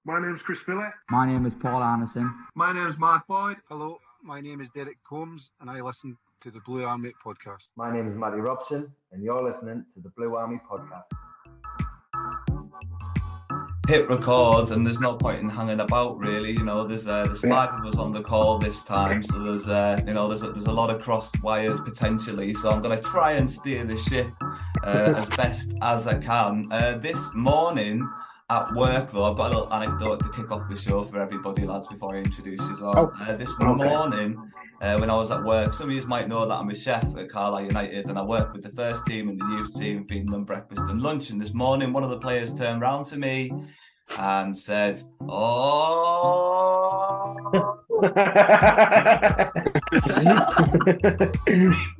My name's Chris Phillip. My name is Paul Anderson. My name is Mark Boyd. Hello, my name is Derek Combs, and I listen to the Blue Army podcast. My name is Matty Robson, and you're listening to the Blue Army podcast. Hit record, and there's no point in hanging about, really. You know, there's 5 of us on the call this time, so there's a lot of crossed wires potentially. So I'm going to try and steer the ship as best as I can. This morning at work, though, I've got a little anecdote to kick off the show for everybody, lads, before I introduce you all. Morning, when I was at work, some of you might know that I'm a chef at Carlisle United, and I work with the first team and the youth team, feeding them breakfast and lunch. And this morning, one of the players turned round to me and said, "Oh,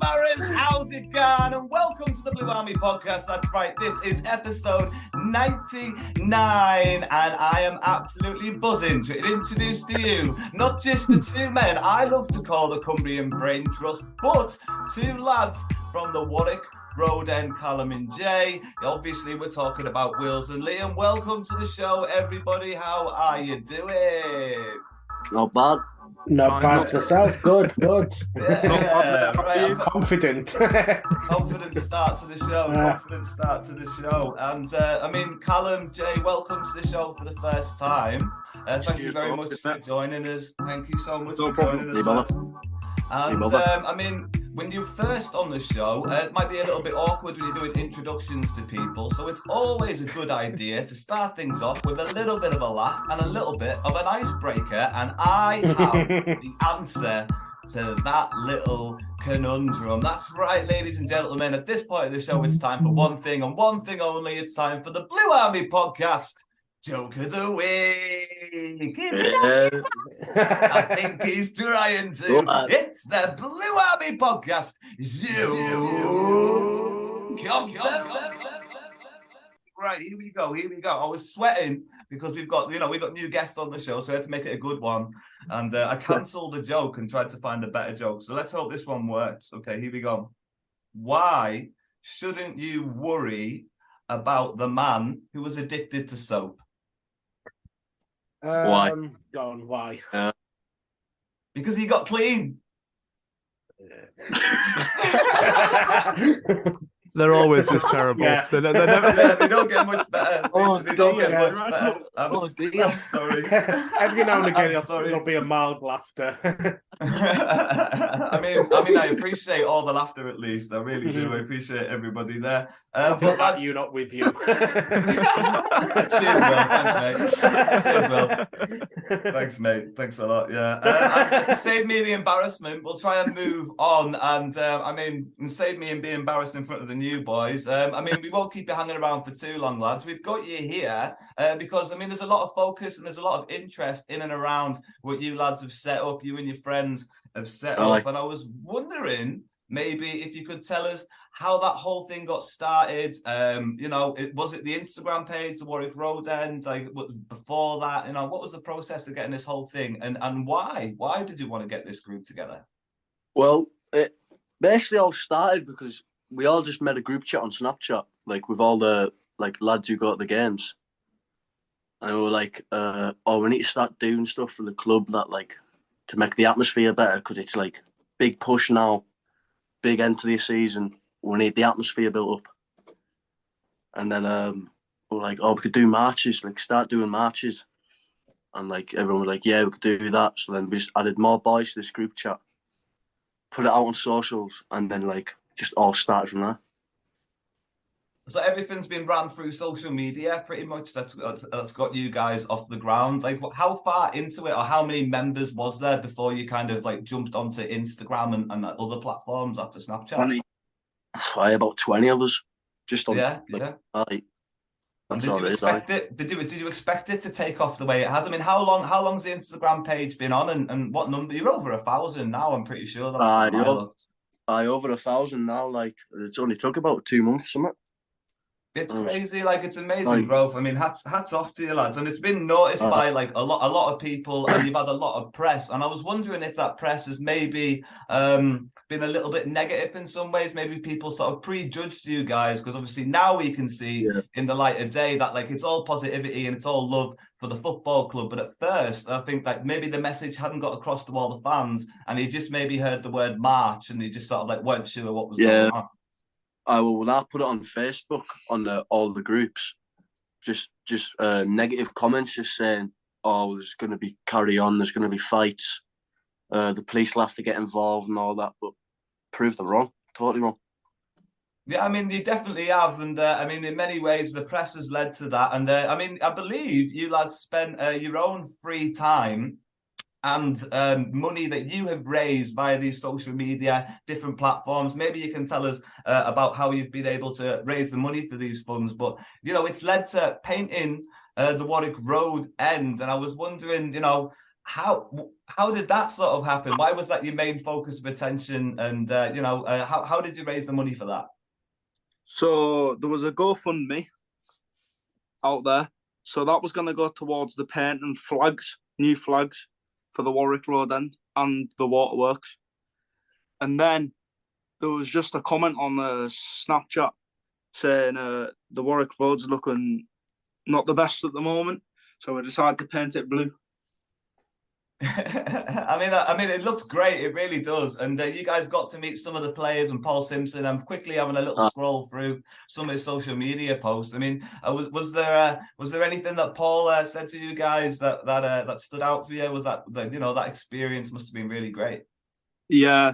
Maris, how's it going? And welcome to the Blue Army podcast." That's right, this is episode 99, and I am absolutely buzzing to introduce to you not just the two men I love to call the Cumbrian Brain Trust, but two lads from the Warwick Road End, Callum and Jay. Obviously, we're talking about Wills and Liam. Welcome to the show, everybody. How are you doing? Not bad. Not bad myself. Good. Yeah, right. Confident. Confident start to the show. And I mean, Callum, Jay, welcome to the show for the first time. Thank you very much for joining us. Thank you so much for joining us. And I mean, when you're first on the show, it might be a little bit awkward when you're doing introductions to people. So it's always a good idea to start things off with a little bit of a laugh and a little bit of an icebreaker. And I have the answer to that little conundrum. That's right, ladies and gentlemen. At this point of the show, it's time for one thing and one thing only. It's time for the Blue Army podcast. Joke of the week. I think he's trying to. It's the Blue Army podcast. Right, here we go. I was sweating because we've got new guests on the show, so I had to make it a good one. And I cancelled the joke and tried to find a better joke. So let's hope this one works. Okay, here we go. Why shouldn't you worry about the man who was addicted to soap? Why? Go on, why? Because he got clean. They're always just terrible. Yeah. They're never... They don't get much better. They don't get much better. I'm sorry. Every now and again, sorry. there'll be a mild laughter. I mean, I appreciate all the laughter at least. I really do. I appreciate everybody there. But that's you, not with you. Cheers, Will. Thanks, mate. Cheers, Will. Thanks, mate. Thanks a lot. Yeah. And to save me the embarrassment, we'll try and move on. And and save me and be embarrassed in front of the new boys. We won't keep you hanging around for too long, lads. We've got you here because there's a lot of focus and there's a lot of interest in and around what you lads have set up. You and your friends have set up, and I was wondering maybe if you could tell us how that whole thing got started. Was it the Instagram page, the Warwick Road End? Before that, what was the process of getting this whole thing, and why? Why did you want to get this group together? Well, it basically all started because we all just made a group chat on Snapchat, with all the lads who go to the games, and we were like, we need to start doing stuff for the club that to make the atmosphere better, because it's big push now, big end to the season. We need the atmosphere built up. And then we were like, we could do marches, start doing marches. And everyone was like, yeah, we could do that. So then we just added more boys to this group chat, put it out on socials, and then just all started from there. So everything's been ran through social media, pretty much. That's got you guys off the ground. How far into it, or how many members was there before you kind of jumped onto Instagram and other platforms after Snapchat? About 20 of us, just on. Yeah. Did you expect it? Did you expect it to take off the way it has? How long's the Instagram page been on, and what number? You're over 1,000 now. I'm pretty sure. Over 1,000 now. It's only took about 2 months, something. It's crazy, it's amazing growth. Hats off to you lads, and it's been noticed by a lot of people, and you've had a lot of press. And I was wondering if that press has maybe been a little bit negative in some ways. Maybe people sort of prejudged you guys, because obviously now we can see in the light of day that it's all positivity and it's all love for the football club. But at first, I think like maybe the message hadn't got across to all the fans, and he just maybe heard the word March, and he just sort of like weren't sure what was going on. When I put it on Facebook on all the groups, just negative comments, just saying, "Oh, there's going to be carry on. There's going to be fights. The police will have to get involved and all that." But proved them wrong. Totally wrong. Yeah, I mean, you definitely have. And I mean, in many ways, the press has led to that. And I mean, I believe you lads spent your own free time and money that you have raised via these social media, different platforms. Maybe you can tell us about how you've been able to raise the money for these funds. But, you know, it's led to painting the Warwick Road end. And I was wondering, you know, how did that sort of happen? Why was that your main focus of attention? And, you know, how did you raise the money for that? So there was a GoFundMe out there. So that was going to go towards the painting flags, new flags for the Warwick Road end and the waterworks. And then there was just a comment on the Snapchat saying the Warwick Road's looking not the best at the moment. So we decided to paint it blue. I mean, it looks great. It really does. And you guys got to meet some of the players and Paul Simpson. I'm quickly having a little scroll through some of his social media posts. I mean, was there anything that Paul said to you guys that stood out for you? Was that you know, that experience must have been really great? Yeah,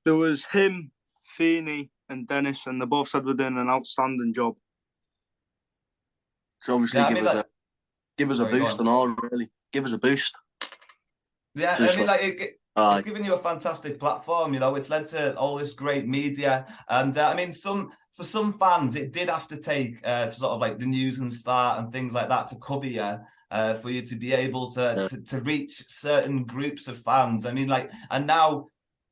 there was him, Feeney, and Dennis, and they both said we're doing an outstanding job. So obviously, give us a boost and all. Really, give us a boost. Yeah, I mean, like it's given you a fantastic platform. You know, it's led to all this great media, and I mean, for some fans, it did have to take sort of like the news and Start and things like that to cover you, for you to be able to reach certain groups of fans. I mean, like, and now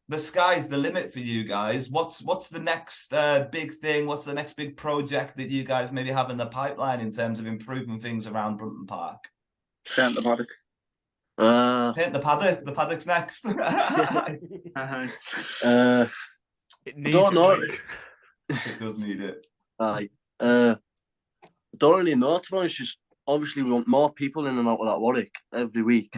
the sky's the limit for you guys. What's the next big thing? What's the next big project that you guys maybe have in the pipeline in terms of improving things around Brunton Park? Paint the paddock. Paint the paddock. The paddock's next. It needs don't know. It does need it. Don't really know, to be honest. Just obviously we want more people in and out of that Warwick every week,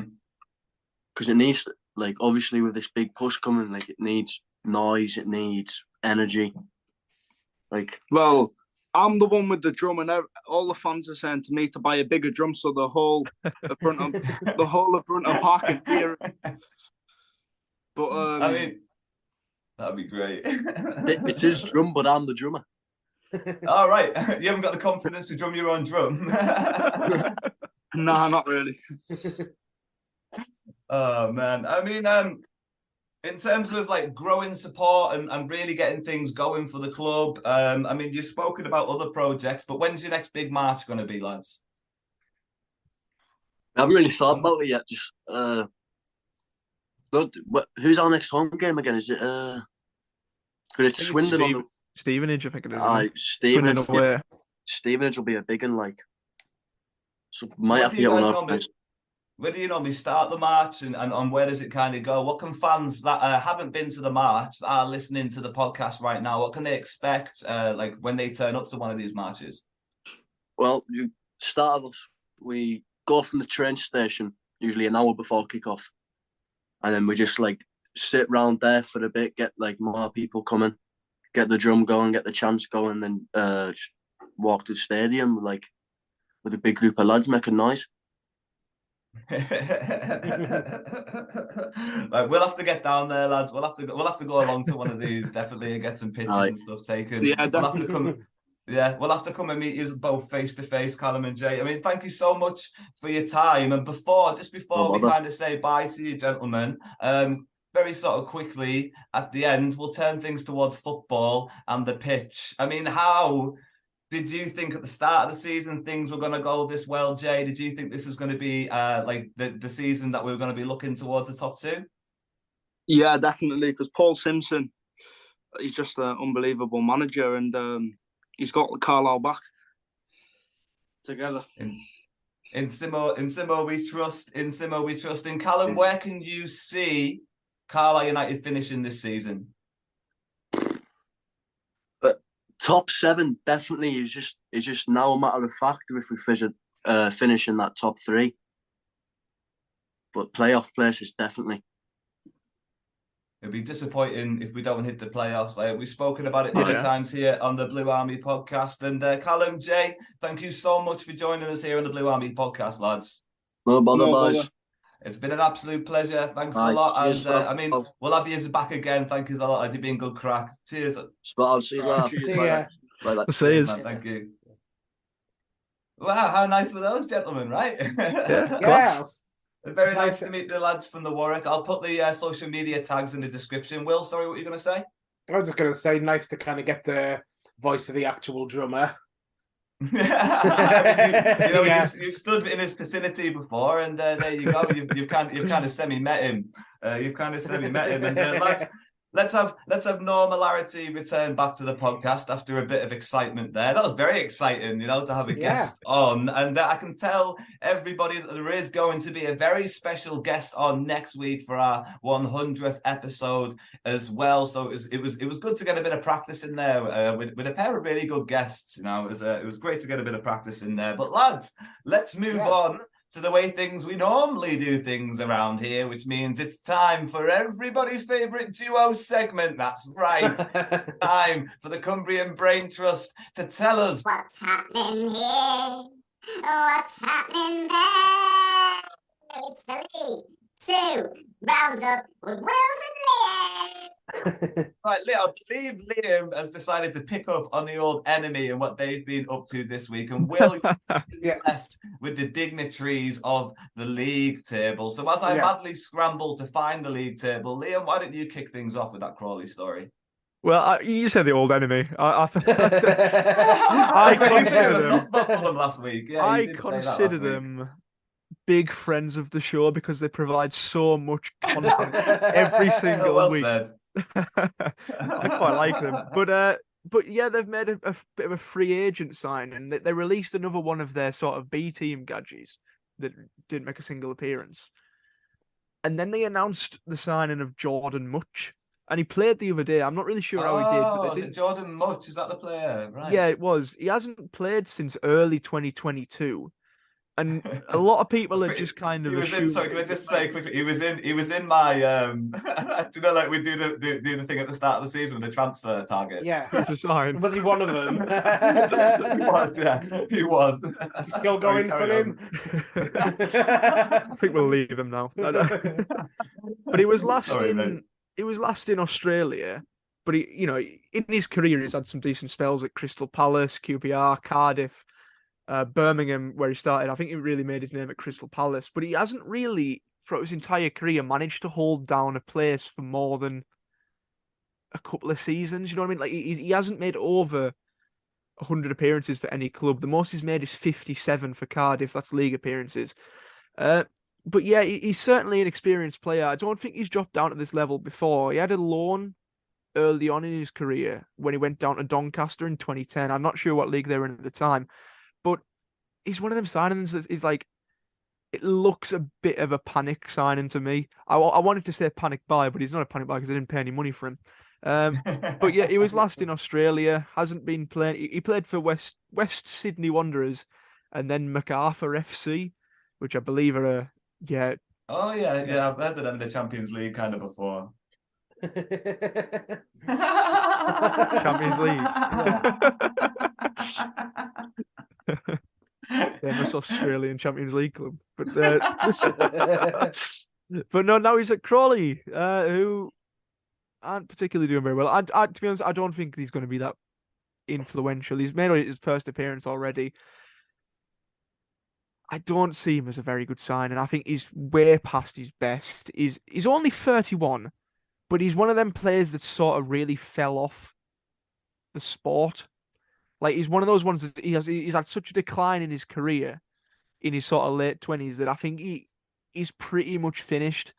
because it needs, like, obviously with this big push coming, like, it needs noise, it needs energy. Like, well, I'm the one with the drum, and all the fans are saying to me to buy a bigger drum, so the whole of Brunton Park can hear it. But I mean, that'd be great. it's his drum, but I'm the drummer. All right, you haven't got the confidence to drum your own drum. Nah, not really. Oh man, I mean, in terms of like growing support and really getting things going for the club, I mean, you've spoken about other projects, but when's your next big march going to be, lads? I haven't really thought about it yet. Just who's our next home game again? Is it it's Swindon? Stevenage, I think it is. Stevenage. Yeah. Stevenage will be a big one, like. So might have to get one off. Where do you normally start the march, and where does it kind of go? What can fans that haven't been to the march, that are listening to the podcast right now, what can they expect like when they turn up to one of these marches? Well, you start of us, we go from the train station usually an hour before kickoff, and then we just like sit round there for a bit, get like more people coming, get the drum going, get the chants going, then just walk to the stadium like with a big group of lads making noise. Like, we'll have to get down there, lads. We'll have to go along to one of these definitely and get some pictures and stuff taken. Yeah, we'll have to come. Yeah, we'll have to come and meet you both face to face, Callum and Jay. I mean, thank you so much for your time. And before we kind of say bye to you, gentlemen, very sort of quickly at the end, we'll turn things towards football and the pitch. I mean, how did you think at the start of the season things were going to go this well, Jay? Did you think this was going to be like the season that we were going to be looking towards the top two? Yeah, definitely, because Paul Simpson, he's just an unbelievable manager, and he's got Carlisle back together. In Simo we trust. In Simo we trust. In Callum, where can you see Carlisle United finishing this season? Top 7 definitely is just now a matter of fact if we finish in that top 3. But playoff places, definitely. It'd be disappointing if we don't hit the playoffs. Like we've spoken about it many times here on the Blue Army podcast. And Callum, Jay, thank you so much for joining us here on the Blue Army podcast, lads. No bother, boys. It's been an absolute pleasure. Thanks a lot. Cheers, and we'll have you back again. Thank you a lot. You've been good crack. Cheers. Spot on. See you later. Cheers. Thank you. Wow, how nice were those gentlemen, right? Yeah. Very nice to meet the lads from the Warwick. I'll put the social media tags in the description. Will, sorry, what were you going to say? I was just going to say, nice to kind of get the voice of the actual drummer. You've stood in his vicinity before, and there you go. You've kind of semi-met him. And let's have normality return back to the podcast after a bit of excitement there. That was very exciting, to have a guest on, and I can tell everybody that there is going to be a very special guest on next week for our 100th episode as well. So it was good to get a bit of practice in there with a pair of really good guests. It was great to get a bit of practice in there. But lads, let's move on to the way we normally do things around here, which means it's time for everybody's favourite duo segment. That's right. Time for the Cumbrian Brain Trust to tell us what's happening here, what's happening there. It's the League 2 roundup with Wills and Liam. Right, I believe Liam has decided to pick up on the old enemy and what they've been up to this week, and Will left with the dignitaries of the league table. So as I madly scramble to find the league table, Liam, why don't you kick things off with that Crawley story? Well, you said the old enemy. I consider them. Last week. Yeah, I consider them big friends of the show because they provide so much content every single week. Said. I quite like them, but yeah, they've made a bit of a free agent sign, and they released another one of their sort of B team gadgets that didn't make a single appearance, and then they announced the signing of Jordan Much, and he played the other day. I'm not really sure how he did. But was it Jordan Much? Is that the player? Right. Yeah, it was. He hasn't played since early 2022. And a lot of people are just kind of. He was in. Sorry, can I just say quickly? He was in my. Like we do the thing at the start of the season with the transfer targets. Yeah, to sign. Was he one of them? He was. Still going for him. I think we'll leave him now. But he was last in. He was last in Australia. But he, in his career, he's had some decent spells at Crystal Palace, QPR, Cardiff. Birmingham, where he started. I think he really made his name at Crystal Palace, but he hasn't really, throughout his entire career, managed to hold down a place for more than a couple of seasons. You know what I mean? Like he hasn't made over 100 appearances for any club. The most he's made is 57 for Cardiff. That's league appearances. But yeah, he's certainly an experienced player. I don't think he's dropped down to this level before. He had a loan early on in his career when he went down to Doncaster in 2010. I'm not sure what league they were in at the time. But he's one of them signings that is like, it looks a bit of a panic signing to me. I wanted to say panic buy, but he's not a panic buy because I didn't pay any money for him. But yeah, he was last in Australia, hasn't been playing. He played for West Sydney Wanderers and then MacArthur FC, which I believe are Oh yeah, I've heard of them in the Champions League kind of before. Champions League. Famous Australian Champions League club, but no, now he's at Crawley, who aren't particularly doing very well. I to be honest, I don't think he's going to be that influential. He's made his first appearance already. I don't see him as a very good sign, and I think he's way past his best. He's only 31, but he's one of them players that sort of really fell off the sport. Like he's one of those ones that he's had such a decline in his career in his sort of late 20s that I think he's pretty much finished,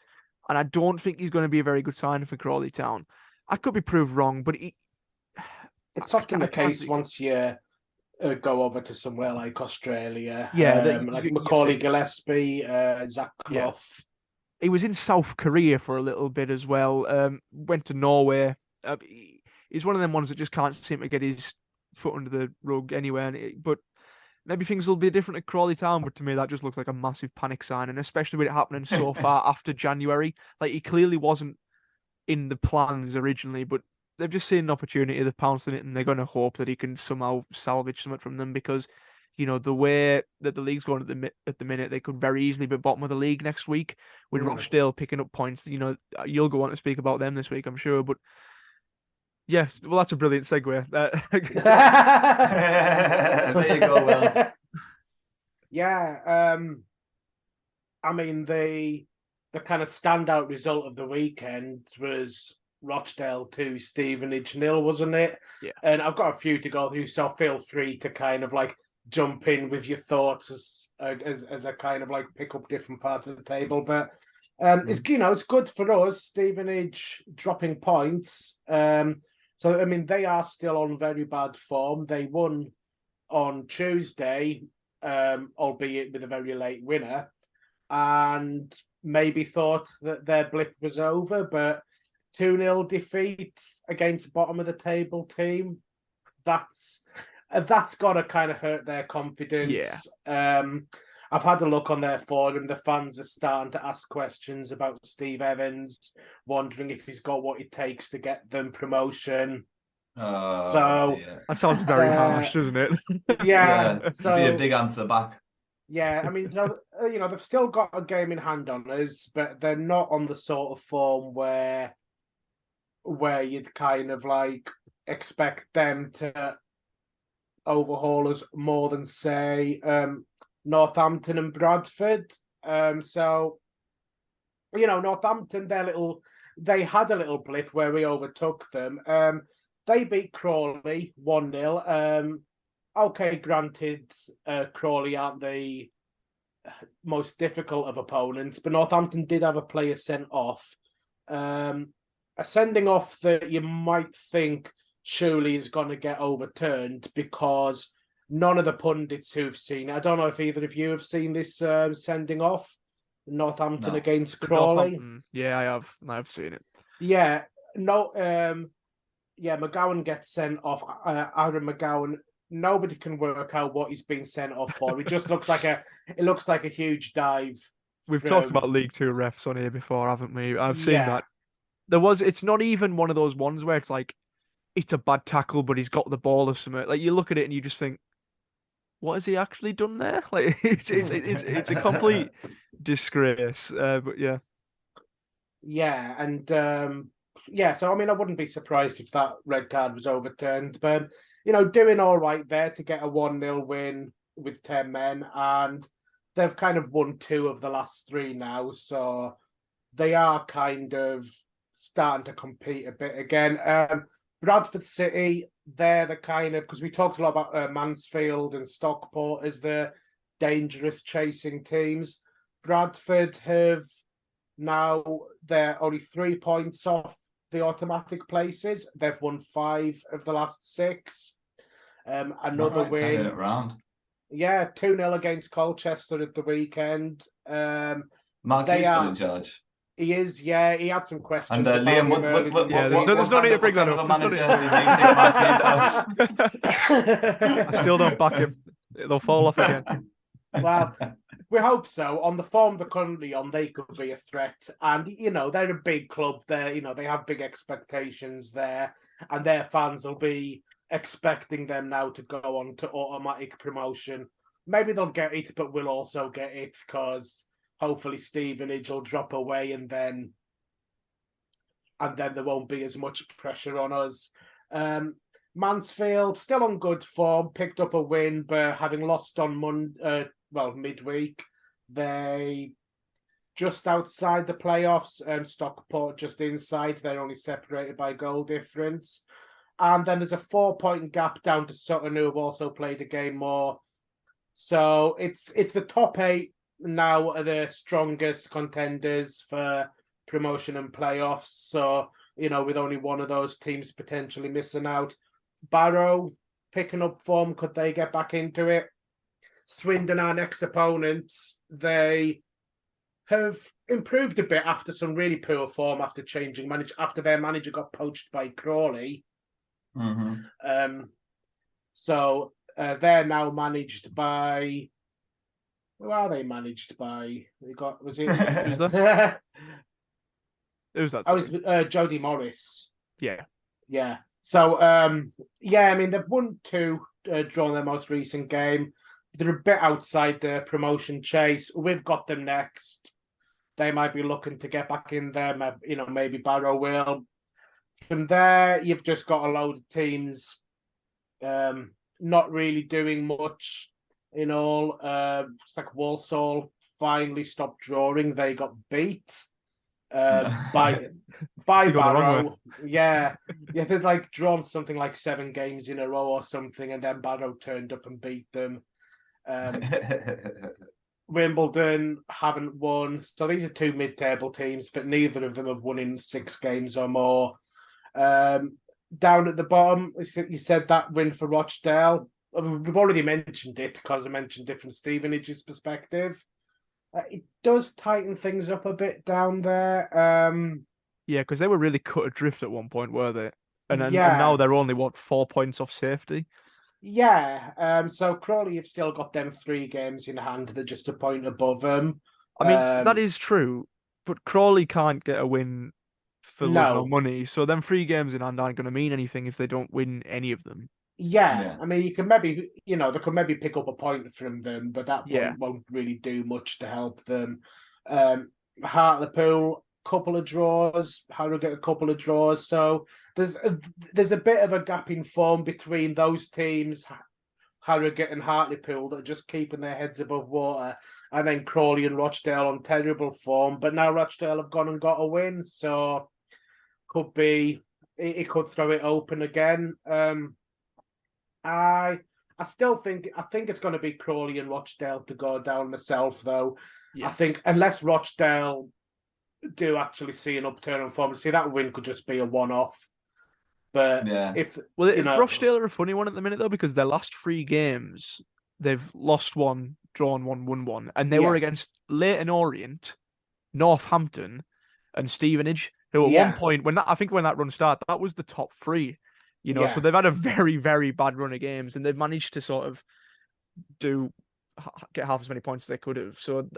and I don't think he's going to be a very good sign for Crawley Town. I could be proved wrong, but it's often the case once you go over to somewhere like Australia. Yeah, like Macaulay Gillespie, Zach Clough. Yeah. He was in South Korea for a little bit as well. Went to Norway. He's one of them ones that just can't seem to get his foot under the rug anywhere. But maybe things will be different at Crawley Town, but to me that just looks like a massive panic sign, and especially with it happening so far after January. Like, he clearly wasn't in the plans originally, but they've just seen an opportunity, they've pounced on it, and they're going to hope that he can somehow salvage something from them, because, the way that the league's going at the minute, they could very easily be bottom of the league next week with Rochdale picking up points. You'll go on to speak about them this week, I'm sure, but yeah, well, that's a brilliant segue. There you go, Wells. Yeah, I mean, the kind of standout result of the weekend was Rochdale 2, Stevenage 0, wasn't it? Yeah. And I've got a few to go through, so feel free to kind of like jump in with your thoughts as I kind of like pick up different parts of the table. But it's it's good for us, Stevenage dropping points. So I mean, they are still on very bad form. They won on Tuesday, albeit with a very late winner, and maybe thought that their blip was over, but 2-0 defeat against bottom of the table team, that's got to kind of hurt their confidence. Yeah. I've had a look on their forum. The fans are starting to ask questions about Steve Evans, wondering if he's got what it takes to get them promotion. Dear. That sounds very harsh, doesn't it? Yeah, so be a big answer back. Yeah, I mean, they've still got a game in hand on us, but they're not on the sort of form where you'd kind of like expect them to overhaul us more than, say, Northampton and Bradford. So Northampton, they had a little blip where we overtook them. They beat Crawley 1-0. Okay, granted, Crawley aren't the most difficult of opponents, but Northampton did have a player sent off. A sending off that you might think surely is going to get overturned, because none of the pundits who've seen it, I don't know if either of you have seen this sending off, Northampton against Crawley. Yeah, I have. I've seen it. Yeah, no, McGowan gets sent off. Aaron McGowan. Nobody can work out what he's been sent off for. It just looks like a huge dive. We've talked about League Two refs on here before, haven't we? I've seen that. It's not even one of those ones where it's like it's a bad tackle, but he's got the ball or something. Like, you look at it and you just think, what has he actually done there? Like, it's a complete disgrace. But yeah. Yeah, and so I mean, I wouldn't be surprised if that red card was overturned, but doing all right there to get a 1-0 win with 10 men, and they've kind of won 2 of the last 3 now, so they are kind of starting to compete a bit again. Bradford City, they're the kind of, because we talked a lot about Mansfield and Stockport as the dangerous chasing teams. Bradford have now, they're only 3 points off the automatic places. They've won 5 of the last 6. Another win. Yeah, 2-0 against Colchester at the weekend. Mark, he's still in charge. He is, yeah. He had some questions. And Liam, there's no need to bring that up. I still don't back him. They'll fall off again. Well, we hope so. On the form they're currently on, they could be a threat. And, they're a big club there. They have big expectations there. And their fans will be expecting them now to go on to automatic promotion. Maybe they'll get it, but we'll also get it, because hopefully Stevenage will drop away, and then there won't be as much pressure on us. Mansfield, still on good form, picked up a win, but having lost on midweek, they just outside the playoffs. Stockport just inside. They're only separated by goal difference. And then there's a 4-point gap down to Sutton, who have also played a game more. So it's the top 8 now are the strongest contenders for promotion and playoffs. So, with only one of those teams potentially missing out. Barrow picking up form. Could they get back into it? Swindon, our next opponents, they have improved a bit after some really poor form after changing manager, after their manager got poached by Crawley. Mm-hmm. So they're now managed by. Who are they managed by? Was it? Who's that? Who's that? I was Sorry? Jody Morris. Yeah. Yeah. So, yeah, I mean, they've won 2, drawn their most recent game. They're a bit outside the promotion chase. We've got them next. They might be looking to get back in there. Maybe Barrow will. From there, you've just got a load of teams not really doing much in all. It's like Walsall finally stopped drawing. They got beat by You got the wrong Barrow. Yeah, they'd like drawn something like 7 games in a row or something, and then Barrow turned up and beat them. Wimbledon haven't won, so these are 2 mid-table teams, but neither of them have won in 6 games or more. Down at the bottom, you said that win for Rochdale. We've already mentioned it because I mentioned it from Stevenage's perspective. It does tighten things up a bit down there. Yeah, because they were really cut adrift at one point, were they? And Yeah. now they're only 4 points off safety. Yeah. So Crawley have still got them 3 games in hand. They're just a point above them. I mean, that is true, but Crawley can't get a win for love No. nor money. So them 3 games in hand aren't going to mean anything if they don't win any of them. Yeah. I mean, you can maybe, they could maybe pick up a point from them, but that Yeah. point won't really do much to help them. Hartlepool, couple of draws. Harrogate, a couple of draws. So there's a bit of a gap in form between those teams, Harrogate and Hartlepool, that are just keeping their heads above water, and then Crawley and Rochdale on terrible form. But now Rochdale have gone and got a win, so could be it could throw it open again. I think it's going to be Crawley and Rochdale to go down myself, though. Yeah. I think unless Rochdale do actually see an upturn on form, that win could just be a one-off. But if Rochdale are a funny one at the minute though, because their last 3 games they've lost 1, drawn 1, won 1, and they were against Leyton Orient, Northampton, and Stevenage, who at one point when that run started, that was the top 3. So they've had a very, very bad run of games, and they've managed to sort of get half as many points as they could have. So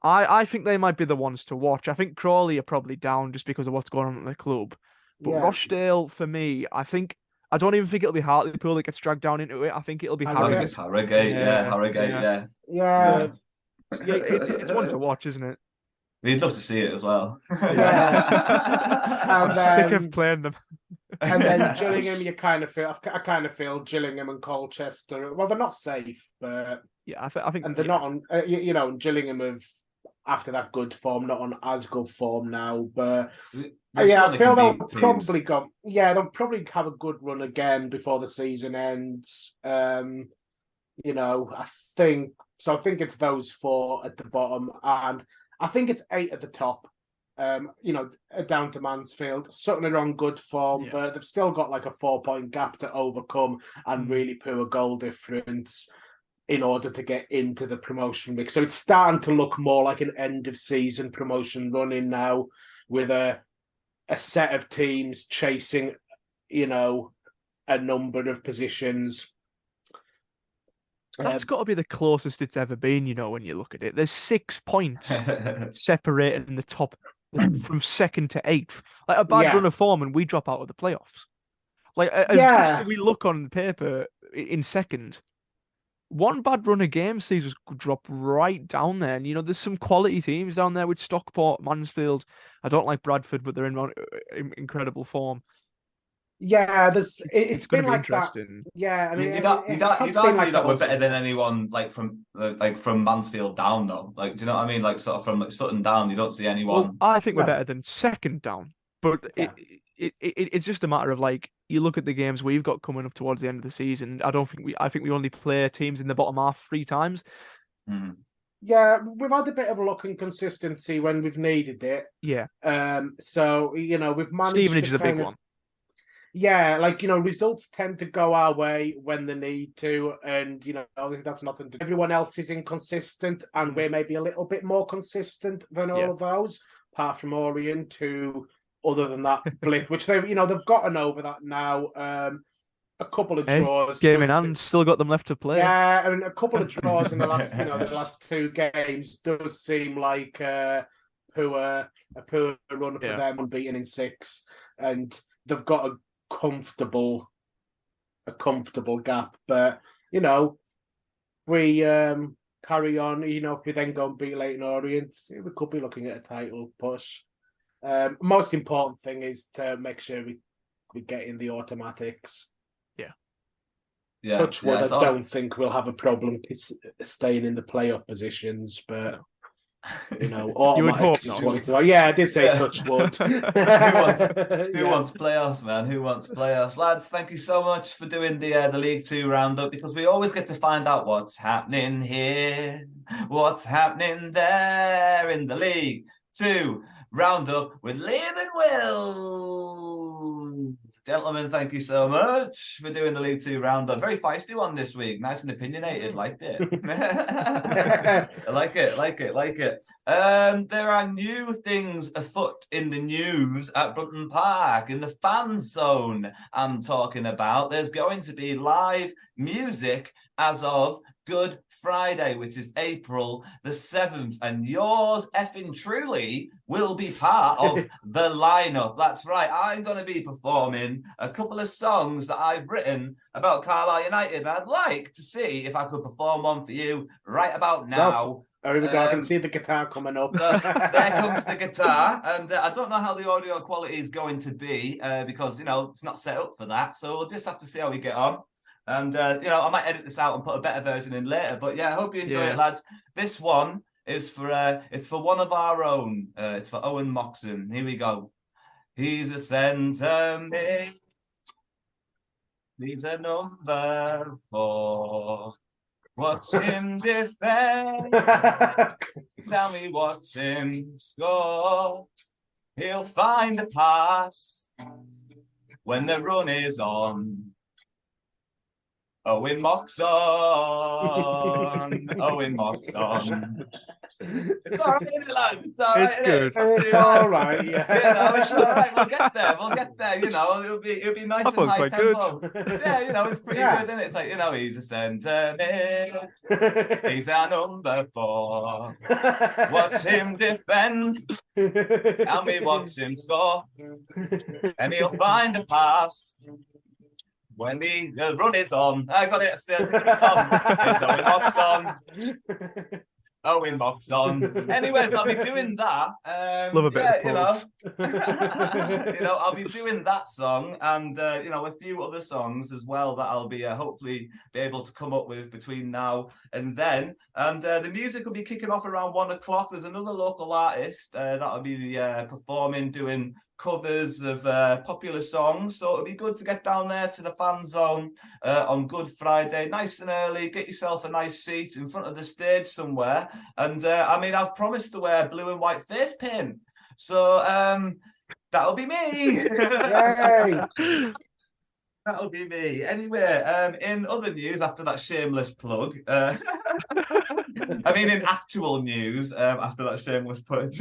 I think they might be the ones to watch. I think Crawley are probably down just because of what's going on at the club. But Rochdale, for me, I don't even think it'll be Hartlepool that gets dragged down into it. I think it'll be Harrogate. I think it's Harrogate. Harrogate. Yeah. It's one to watch, isn't it? We'd love to see it as well. I'm sick of playing them. And then Gillingham, I kind of feel Gillingham and Colchester. Well, they're not safe, but yeah, I think, and they're not on. Gillingham have, after that good form, not on as good form now. But I feel they'll probably go. Yeah, they'll probably have a good run again before the season ends. I think so. I think it's those 4 at the bottom, and I think it's 8 at the top. Down to Mansfield. Sutton are on good form, but they've still got like a 4-point gap to overcome and really poor goal difference in order to get into the promotion mix. So it's starting to look more like an end of season promotion running now, with a set of teams chasing, a number of positions. That's got to be the closest it's ever been, when you look at it. There's 6 points separating the top from 2nd to 8th. Like a bad run of form, and we drop out of the playoffs. Like as good as we look on paper in 2nd, one bad run of games sees us drop right down there. And there's some quality teams down there with Stockport, Mansfield. I don't like Bradford, but they're in incredible form. Yeah, it's going to be like interesting. That. Yeah, I mean, you'd argue that we're better than anyone from Mansfield down, though. Like, do you know what I mean? Like, sort of from Sutton down, you don't see anyone. Well, I think we're better than 2nd down, but it's just a matter of you look at the games we've got coming up towards the end of the season. I think we only play teams in the bottom half 3 times. Mm. Yeah, we've had a bit of luck and consistency when we've needed it. Yeah. So we've managed. Stevenage is a big one. Yeah, results tend to go our way when they need to, and obviously that's nothing to do. Everyone else is inconsistent, and we're maybe a little bit more consistent than all of those, apart from Orient, who, other than that blip, which they've gotten over that now. a couple of Hey, draws. game in does- hand, still got them left to play. Yeah, I mean, a couple of draws in the last, the last two games does seem like a poor run for Yeah. them, unbeaten in 6, and they've got a comfortable gap. But we carry on. If we then go and beat Leyton Orient, we could be looking at a title push. Most important thing is to make sure we get in the automatics. Yeah, Touch wood, it's I all- don't think we'll have a problem staying in the playoff positions, but automatics is not. what it's like. Yeah, I did say Yeah. touch wood. Who wants playoffs, man? Who wants playoffs? Lads, thank you so much for doing the League 2 roundup, because we always get to find out what's happening here, what's happening there in the League 2 roundup with Liam and Will. Gentlemen, thank you so much for doing the League 2 roundup. Very feisty one this week. Nice and opinionated. Liked it. I like it. There are new things afoot in the news at Brunton Park in the fan zone. I'm talking about. There's going to be live music as of Good Friday, which is April the 7th, and yours effing truly will be part of the lineup. That's right. I'm going to be performing a couple of songs that I've written about Carlisle United, and I'd like to see if I could perform one for you right about now. Oh, here we go. I can see the guitar coming up. There comes the guitar, and I don't know how the audio quality is going to be because it's not set up for that. So we'll just have to see how we get on. And I might edit this out and put a better version in later. But yeah, I hope you enjoy it, lads. This one is for it's for one of our own. It's for Owen Moxon. Here we go. He's a centre mid. He's a number 4. Watch him defend. Now we watch him score. He'll find a pass when the run is on. Owen Moxon. Owen Moxon. It's all right, isn't it, lads? It's all right. It's good. It's all right. Yeah. It's all right. We'll get there. It'll be nice That and was high quite tempo. good. Yeah, it's pretty good, isn't it? It's like, he's a centre mid. He's our number 4. Watch him defend, and we watch him score. And he'll find a pass when the run is on. I got it. Still, it's on. It's Owen Moxon. Owen Moxon. Anyways, I'll be doing that. Love a bit of the plugs. I'll be doing that song and a few other songs as well that I'll be hopefully be able to come up with between now and then. And the music will be kicking off around 1 o'clock. There's another local artist that'll be performing, doing covers of popular songs, so it'll be good to get down there to the fan zone on Good Friday, nice and early. Get yourself a nice seat in front of the stage somewhere, and I've promised to wear blue and white face paint, so that'll be me. Yay! That'll be me. Anyway, in other news, after that shameless plug, in actual news, after that shameless plug,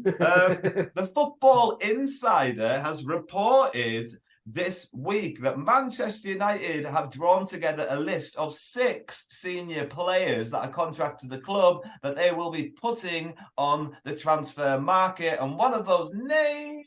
the Football Insider has reported this week that Manchester United have drawn together a list of 6 senior players that are contracted to the club that they will be putting on the transfer market, and one of those names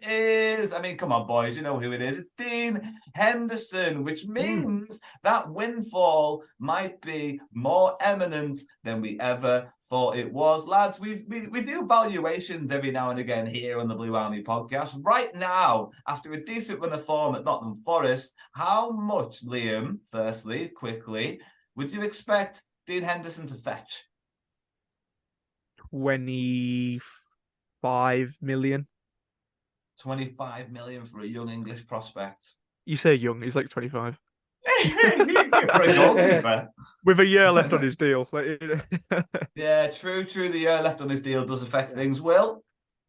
is, come on, boys, you know who it is. It's Dean Henderson, which means that windfall might be more imminent than we ever thought it was. Lads, we do valuations every now and again here on the Blue Army podcast. Right now, after a decent run of form at Nottingham Forest, how much, Liam, firstly, quickly, would you expect Dean Henderson to fetch? 25 million. 25 million for a young English prospect. You say young, he's like 25. For a goalkeeper. With a year left on his deal. Yeah, true. The year left on his deal does affect things. Will?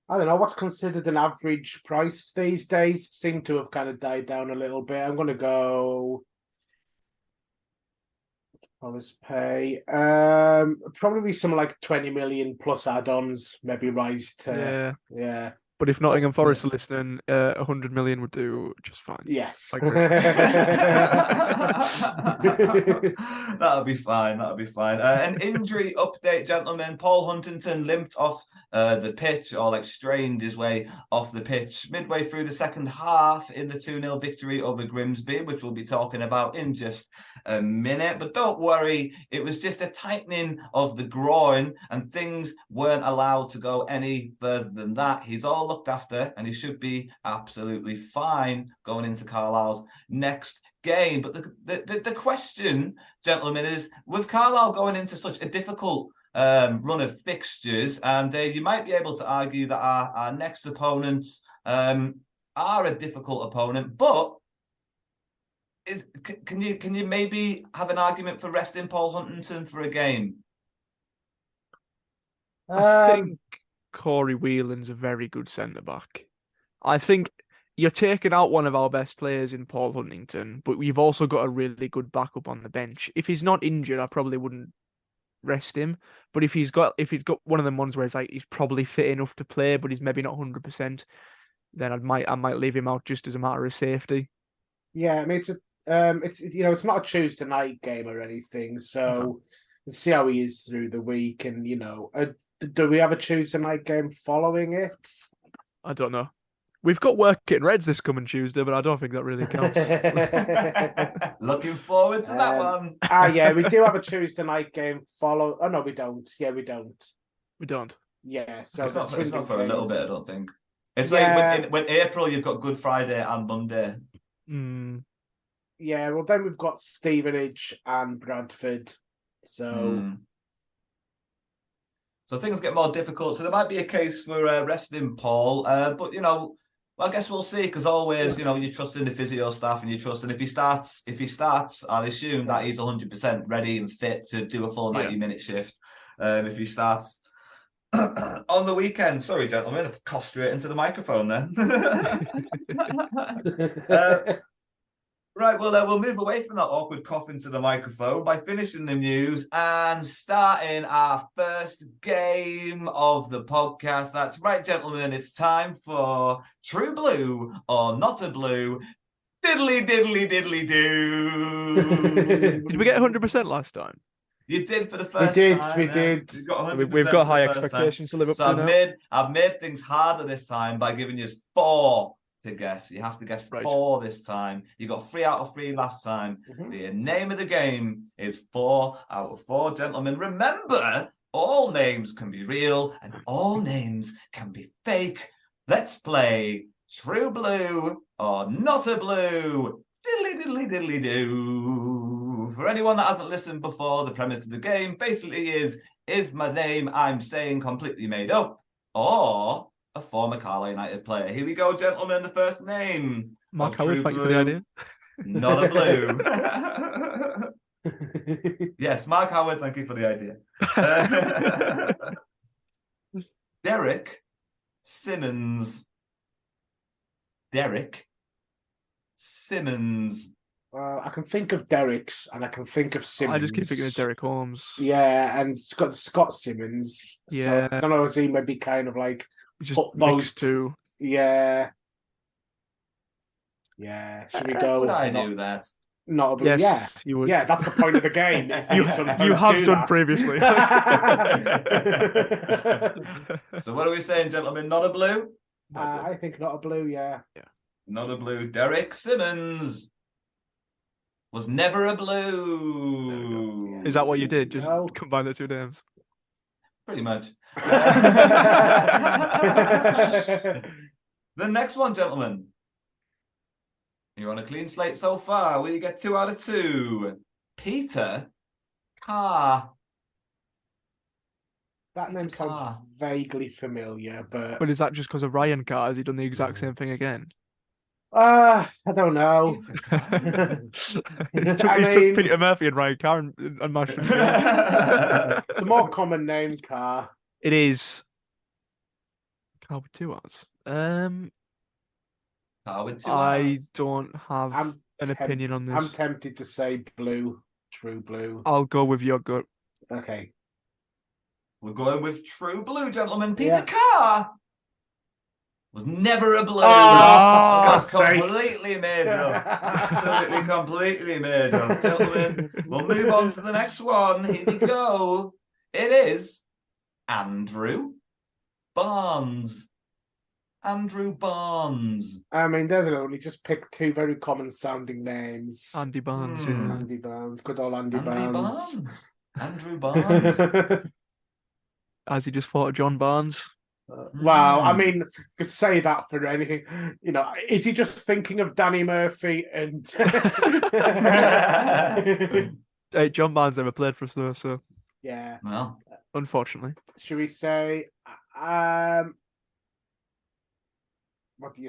I don't know what's considered an average price these days. Seem to have kind of died down a little bit. I'm going to go. Let's pay. Probably something like 20 million plus add-ons. Maybe rise to. Yeah. But if Nottingham Forest are listening, 100 million would do just fine. Yes. I agree. That'll be fine. That'll be fine. An injury update, gentlemen. Paul Huntington limped off the pitch, or like strained his way off the pitch midway through the second half in the 2-0 victory over Grimsby, which we'll be talking about in just a minute. But don't worry, it was just a tightening of the groin, and things weren't allowed to go any further than that. He's all looked after, and he should be absolutely fine going into Carlisle's next game. But the question, gentlemen, is with Carlisle going into such a difficult run of fixtures, and you might be able to argue that our next opponents are a difficult opponent, but can you maybe have an argument for resting Paul Huntington for a game? I think Corey Whelan's a very good centre back. I think you're taking out one of our best players in Paul Huntington, but you've also got a really good backup on the bench. If he's not injured, I probably wouldn't rest him. But if he's got one of them ones where it's like he's probably fit enough to play, but he's maybe not 100%, then I might leave him out just as a matter of safety. Yeah, I mean it's not a Tuesday night game or anything, so we'll see how he is through the week, and do we have a Tuesday night game following it? I don't know. We've got Working Reds this coming Tuesday, but I don't think that really counts. Looking forward to that one. Yeah, we do have a Tuesday night game follow. Oh no, we don't. Yeah, we don't. We don't. Yeah, so it's not for a little bit, I don't think. It's Yeah. like when April you've got Good Friday and Monday. Yeah, well then we've got Stevenage and Bradford. So So things get more difficult. So there might be a case for resting Paul, but I guess we'll see. Because always, you trust in the physio staff, and you trust. And if he starts, I'll assume that he's 100% ready and fit to do a full 90-minute shift. If he starts on the weekend, sorry, gentlemen, I've coughed straight into the microphone then. Right, well, we'll move away from that awkward cough into the microphone by finishing the news and starting our first game of the podcast. That's right, gentlemen, it's time for True Blue or Not a Blue. Diddly, diddly, diddly, do. Did we get 100% last time? You did for the first time. We did. We've got high expectations to live up to now. I've made things harder this time by giving you 4 to guess. You have to guess 4 this time. You got 3 out of 3 last time. The name of the game is 4 out of 4, gentlemen. Remember, all names can be real and all names can be fake. Let's play True Blue or Not a Blue. Diddly, diddly, diddly, do. For anyone that hasn't listened before, the premise of the game basically is my name I'm saying completely made up, or a former Carlisle United player? Here we go, gentlemen. The first name. Mark Howard, thank you for the idea. Not a Blue. Yes, Mark Howard, thank you for the idea. Derek Simmons. Derek Simmons. I can think of Derek's and I can think of Simmons. I just keep thinking of Derek Holmes. Yeah, and Scott Simmons. Yeah. So, I don't know, is he maybe kind of like just mixed two. Yeah. Yeah. Should we go? Would I do that? Not a blue. Yes, Yeah. you would. Yeah, that's the point of the game. You have done previously. So what are we saying, gentlemen? Not a blue? I think not a blue, yeah. Not a blue. Derek Simmons was never a blue. Is that what you did? Just combine the 2 names? Pretty much. The next one, gentlemen. You're on a clean slate so far. Will you get 2 out of 2? Peter Carr. That name sounds vaguely familiar, but... But is that just because of Ryan Carr? Has he done the exact same thing again? I don't know. He's took Peter Murphy and Ryan Carr and mashed them together. It's a more common name, Carr. It is. Carr with 2 R's. Carr with 2 I R's. don't have an opinion on this. I'm tempted to say blue. True Blue. I'll go with your gut. Okay. We're going with True Blue, gentlemen. Peter Carr was never a blue. Oh, That's God's sake. completely made up. Absolutely, completely made up. Gentlemen, we'll move on to the next one. Here we go. It is Andrew Barnes. Andrew Barnes. I mean, there's a only just picked two very common sounding names. Andy Barnes. Hmm. Yeah. Andy Barnes, good old Andy Andy Barnes. Barnes. Andrew Barnes. As he just fought of John Barnes. Wow, I Hmm. mean, could say that for anything. You know, is he just thinking of Danny Murphy and? Hey, John Barnes never played for us though, so Yeah. Well, unfortunately. Should we say? What do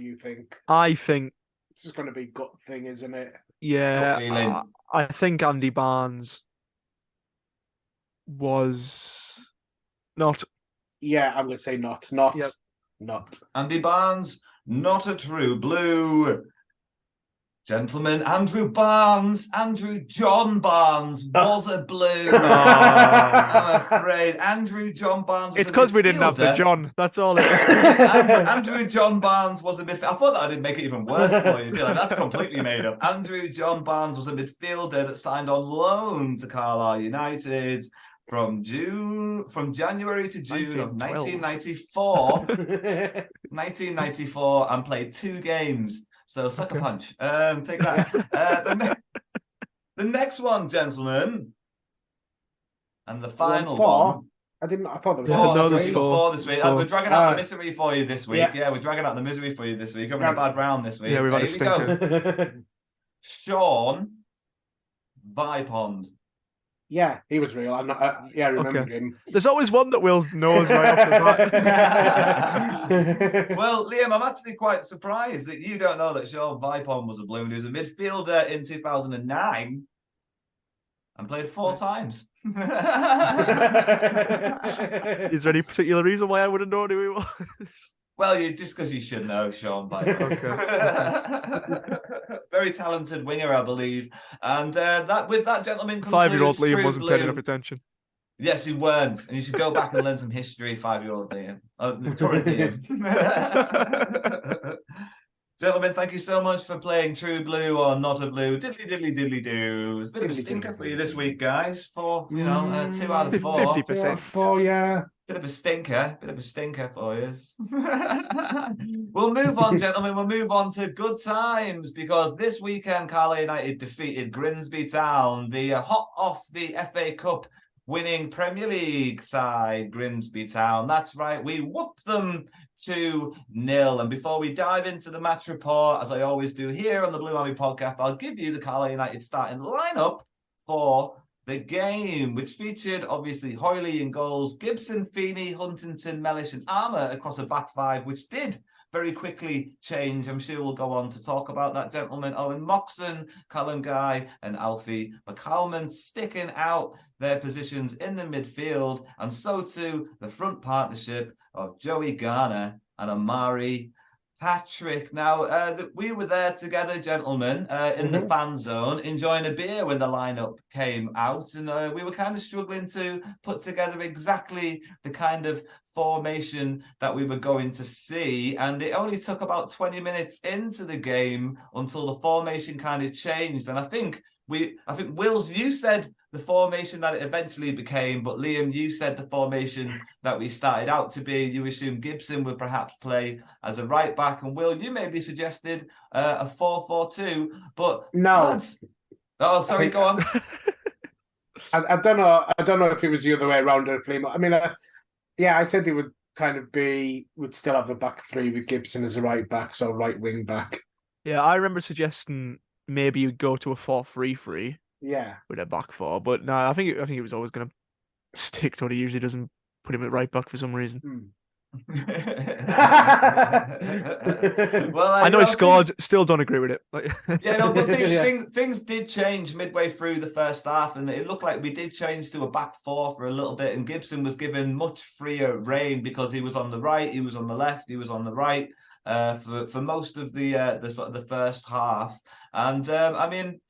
you think? I think, It's just going to be gut thing, isn't it? yeah, feeling. I think Andy Barnes was not. Yeah, I'm going to say not. Not. Yep. Not. Andy Barnes, not a true blue. Gentlemen, Andrew Barnes, Andrew John Barnes was a blue. I'm afraid Andrew John Barnes was It's because we didn't have the midfielder. John. That's all it is. Andrew John Barnes was a midfielder. I thought that I didn't make it even worse for you. Like, that's completely made up. Andrew John Barnes was a midfielder that signed on loan to Carlisle United from January to June of 1994, and played 2 games. So suck a punch. Take that. The next one, gentlemen, and the final one. I thought there was Yeah, no, There's there's 4 this week. Four. We're dragging out the misery for you this week. Yeah. Yeah, we're dragging out the misery for you this week. We're having a bad round this week. Yeah, we've had a Here we go. stinker. Sean Vipond. Yeah, he was real. I'm not. Yeah, I remember Okay. him. There's always one that Will knows right off the bat. Well, Liam, I'm actually quite surprised that you don't know that Sean Vipond was a blue. He was a midfielder in 2009 and played 4 times. Is there any particular reason why I wouldn't know who he was? Well, just because you should know Sean Vipond. Very talented winger, I believe. And with that, gentlemen, 5-year-old concludes Liam True wasn't paying Blue. enough attention. Yes, you weren't. And you should go back and learn some history, 5-year-old Liam. Current Liam. Gentlemen, thank you so much for playing True Blue or Not a Blue. Diddly diddly diddly do. It's a bit of a stinker for you this week, guys. 2 out of 4. 50%. 4, yeah. Bit of a stinker for you. We'll move on, gentlemen. We'll move on to good times, because this weekend Carlisle United defeated Grimsby Town, the hot off the FA Cup winning Premier League side, Grimsby Town. That's right, we whooped them 2-0. And before we dive into the match report, as I always do here on the Blue Army podcast, I'll give you the Carlisle United starting lineup for the game, which featured obviously Hoyley in goals, Gibson, Feeney, Huntington, Mellish and Armour across a back 5, which did very quickly change. I'm sure we'll go on to talk about that, gentlemen. Owen Moxon, Callum Guy and Alfie McCalman sticking out their positions in the midfield, and so too the front partnership of Joey Garner and Amari Patrick. Now, we were there together, gentlemen, in the fan zone, enjoying a beer when the lineup came out, and we were kind of struggling to put together exactly the kind of formation that we were going to see, and it only took about 20 minutes into the game until the formation kind of changed. And I think Wills, you said the formation that it eventually became, but Liam, you said the formation that we started out to be. You assumed Gibson would perhaps play as a right back, and Will, you maybe suggested a 4-4-2, but No. lads... Oh, sorry, go on. I don't know. I don't know if it was the other way around or if Liam. I mean, yeah, I said it would kind of would still have a back 3 with Gibson as a right back, so right wing back. Yeah, I remember suggesting maybe you'd go to a 4-3-3 Yeah. with a back 4, but no, I think it was always going to stick to what he usually does and put him at right back for some reason. Well, I know he scored. Still don't agree with it. Yeah, no, but things did change midway through the first half, and it looked like we did change to a back 4 for a little bit. And Gibson was given much freer reign because he was on the right, he was on the left, he was on the right for most of the sort of the first half. And I mean,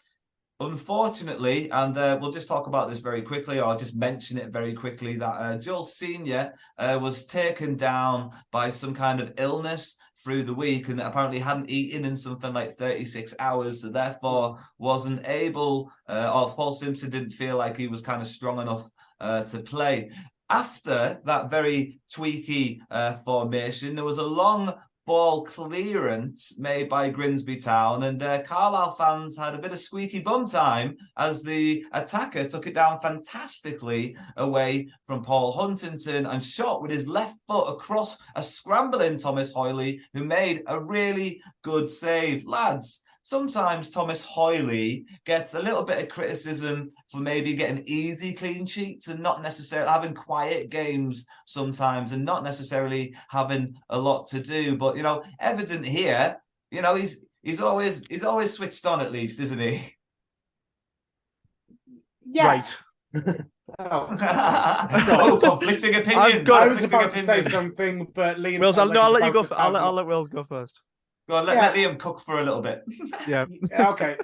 Unfortunately, and we'll just talk about this very quickly, or I'll just mention it very quickly, that Jules Sr. Was taken down by some kind of illness through the week, and apparently hadn't eaten in something like 36 hours, so therefore wasn't able, or Paul Simpson didn't feel like he was kind of strong enough to play. After that very tweaky formation, there was a long ball clearance made by Grimsby Town, and Carlisle fans had a bit of squeaky bum time as the attacker took it down fantastically away from Paul Huntington and shot with his left foot across a scrambling Thomas Hoyley, who made a really good save. Lads, sometimes Thomas Hoyley gets a little bit of criticism for maybe getting easy clean sheets and not necessarily having quiet games sometimes and not necessarily having a lot to do. But, evident here, he's always switched on at least, isn't he? Yeah. Right. Oh, conflicting opinions. I was about to say something, but Liam. Wills, I'll let you go. I'll let Wills go first. Go on, let Liam cook for a little bit. Yeah. Okay.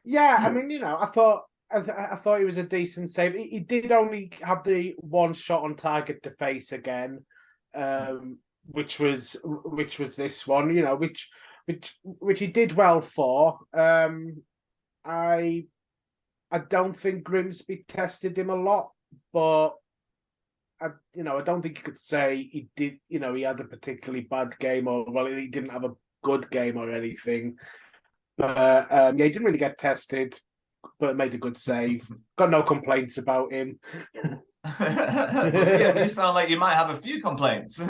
Yeah, I mean, I thought it was a decent save. He did only have the one shot on target to face again, which was this one. Which he did well for. I don't think Grimsby tested him a lot, but I don't think you could say he did. He had a particularly bad game, or he didn't have a good game or anything. But he didn't really get tested, but made a good save. Got no complaints about him. Yeah, you sound like you might have a few complaints.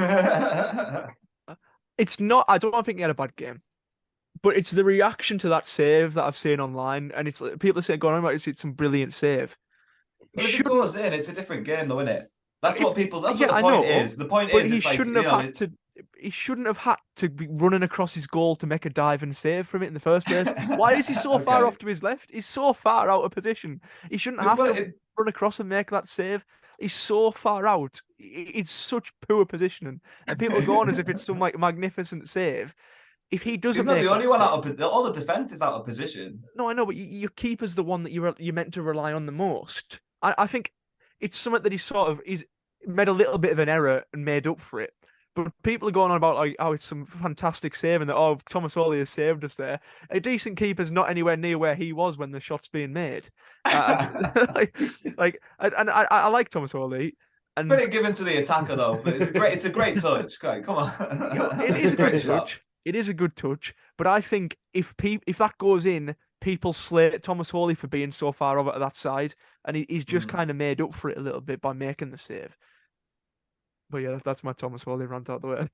It's not. I don't think he had a bad game, but it's the reaction to that save that I've seen online, and it's like, people are going on about it's some brilliant save. But if it goes in, it's a different game, though, isn't it? That's what people. That's Yeah, what the point is. The point but is, he shouldn't have had to. He shouldn't have had to be running across his goal to make a dive and save from it in the first place. Why is he so far off to his left? He's so far out of position. He shouldn't have to run across and make that save. He's so far out. It's such poor positioning, and people go on as if it's some like magnificent save. If he doesn't, he's not the only one out of. All the defense is out of position. No, I know, but your keeper's the one that you're meant to rely on the most. I think it's something that he's made a little bit of an error and made up for it. But people are going on about like, oh, it's some fantastic save and that Thomas Holley has saved us there. A decent keeper's not anywhere near where he was when the shot's being made. I like Thomas Holley. And Credit given to the attacker though. It's a great touch. Okay, come on. It is a great touch. It is a good touch. But I think if that goes in, people slate Thomas Holley for being so far over to that side, and he's just kind of made up for it a little bit by making the save. But yeah, that's my Thomas Holley rant out the way.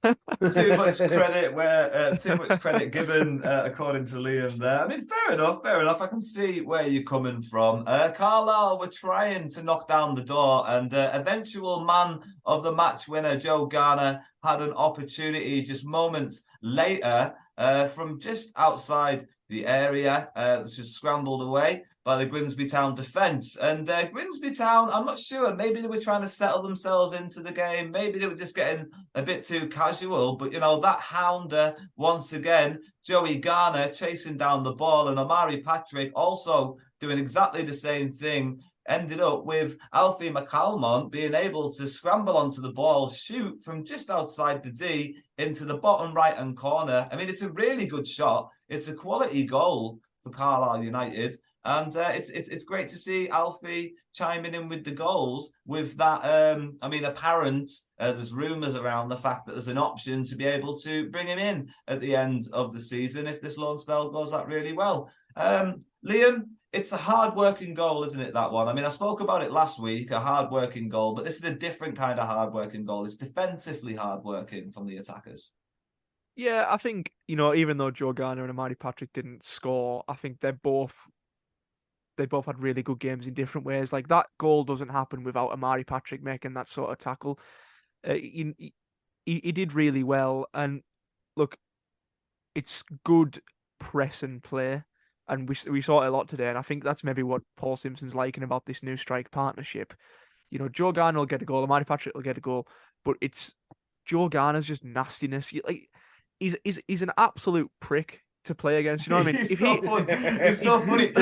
Too much credit given, according to Liam there. I mean, fair enough. I can see where you're coming from. Carlisle were trying to knock down the door, and eventual man of the match winner, Joe Garner, had an opportunity just moments later from just outside the area. It's just scrambled away by the Grimsby Town defence. And Grimsby Town, I'm not sure, maybe they were trying to settle themselves into the game. Maybe they were just getting a bit too casual. But, that hounder, once again, Joey Garner chasing down the ball, and Omari Patrick also doing exactly the same thing, ended up with Alfie McCalmont being able to scramble onto the ball, shoot from just outside the D into the bottom right-hand corner. I mean, it's a really good shot. It's a quality goal for Carlisle United. And it's great to see Alfie chiming in with the goals with that. Apparent, there's rumours around the fact that there's an option to be able to bring him in at the end of the season if this loan spell goes out really well. Liam, it's a hard-working goal, isn't it, that one? I mean, I spoke about it last week, a hard-working goal, but this is a different kind of hard-working goal. It's defensively hard-working from the attackers. Yeah, I think, even though Joe Garner and Amari Patrick didn't score, I think they both had really good games in different ways. Like, that goal doesn't happen without Amari Patrick making that sort of tackle. He did really well. And look, it's good press and play. And we saw it a lot today. And I think that's maybe what Paul Simpson's liking about this new strike partnership. Joe Garner will get a goal, Amari Patrick will get a goal, but it's Joe Garner's just nastiness. He's an absolute prick. to play against. You know what I mean? It's so funny. It's so funny.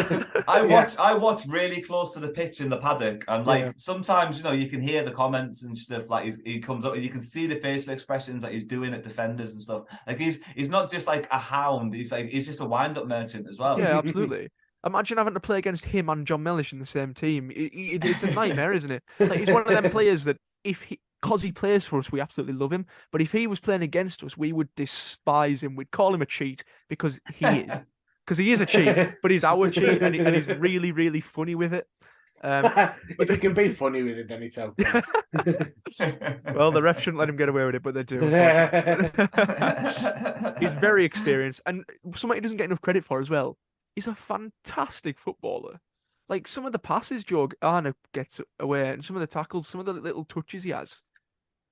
I watch really close to the pitch in the paddock, and like sometimes you can hear the comments and stuff. Like he comes up, and you can see the facial expressions that he's doing at defenders and stuff. Like he's not just like a hound. He's just a wind-up merchant as well. Yeah, absolutely. Imagine having to play against him and John Mellish in the same team. It's a nightmare, isn't it? Like he's one of them players that because he plays for us, we absolutely love him. But if he was playing against us, we would despise him. We'd call him a cheat because he is. Because he is a cheat, but he's our cheat, and he's really, really funny with it. If he can be funny with it, then it's okay. Well, the ref shouldn't let him get away with it, but they do. He's very experienced, and something he doesn't get enough credit for as well. He's a fantastic footballer. Like some of the passes Joe Garner gets away, and some of the tackles, some of the little touches he has,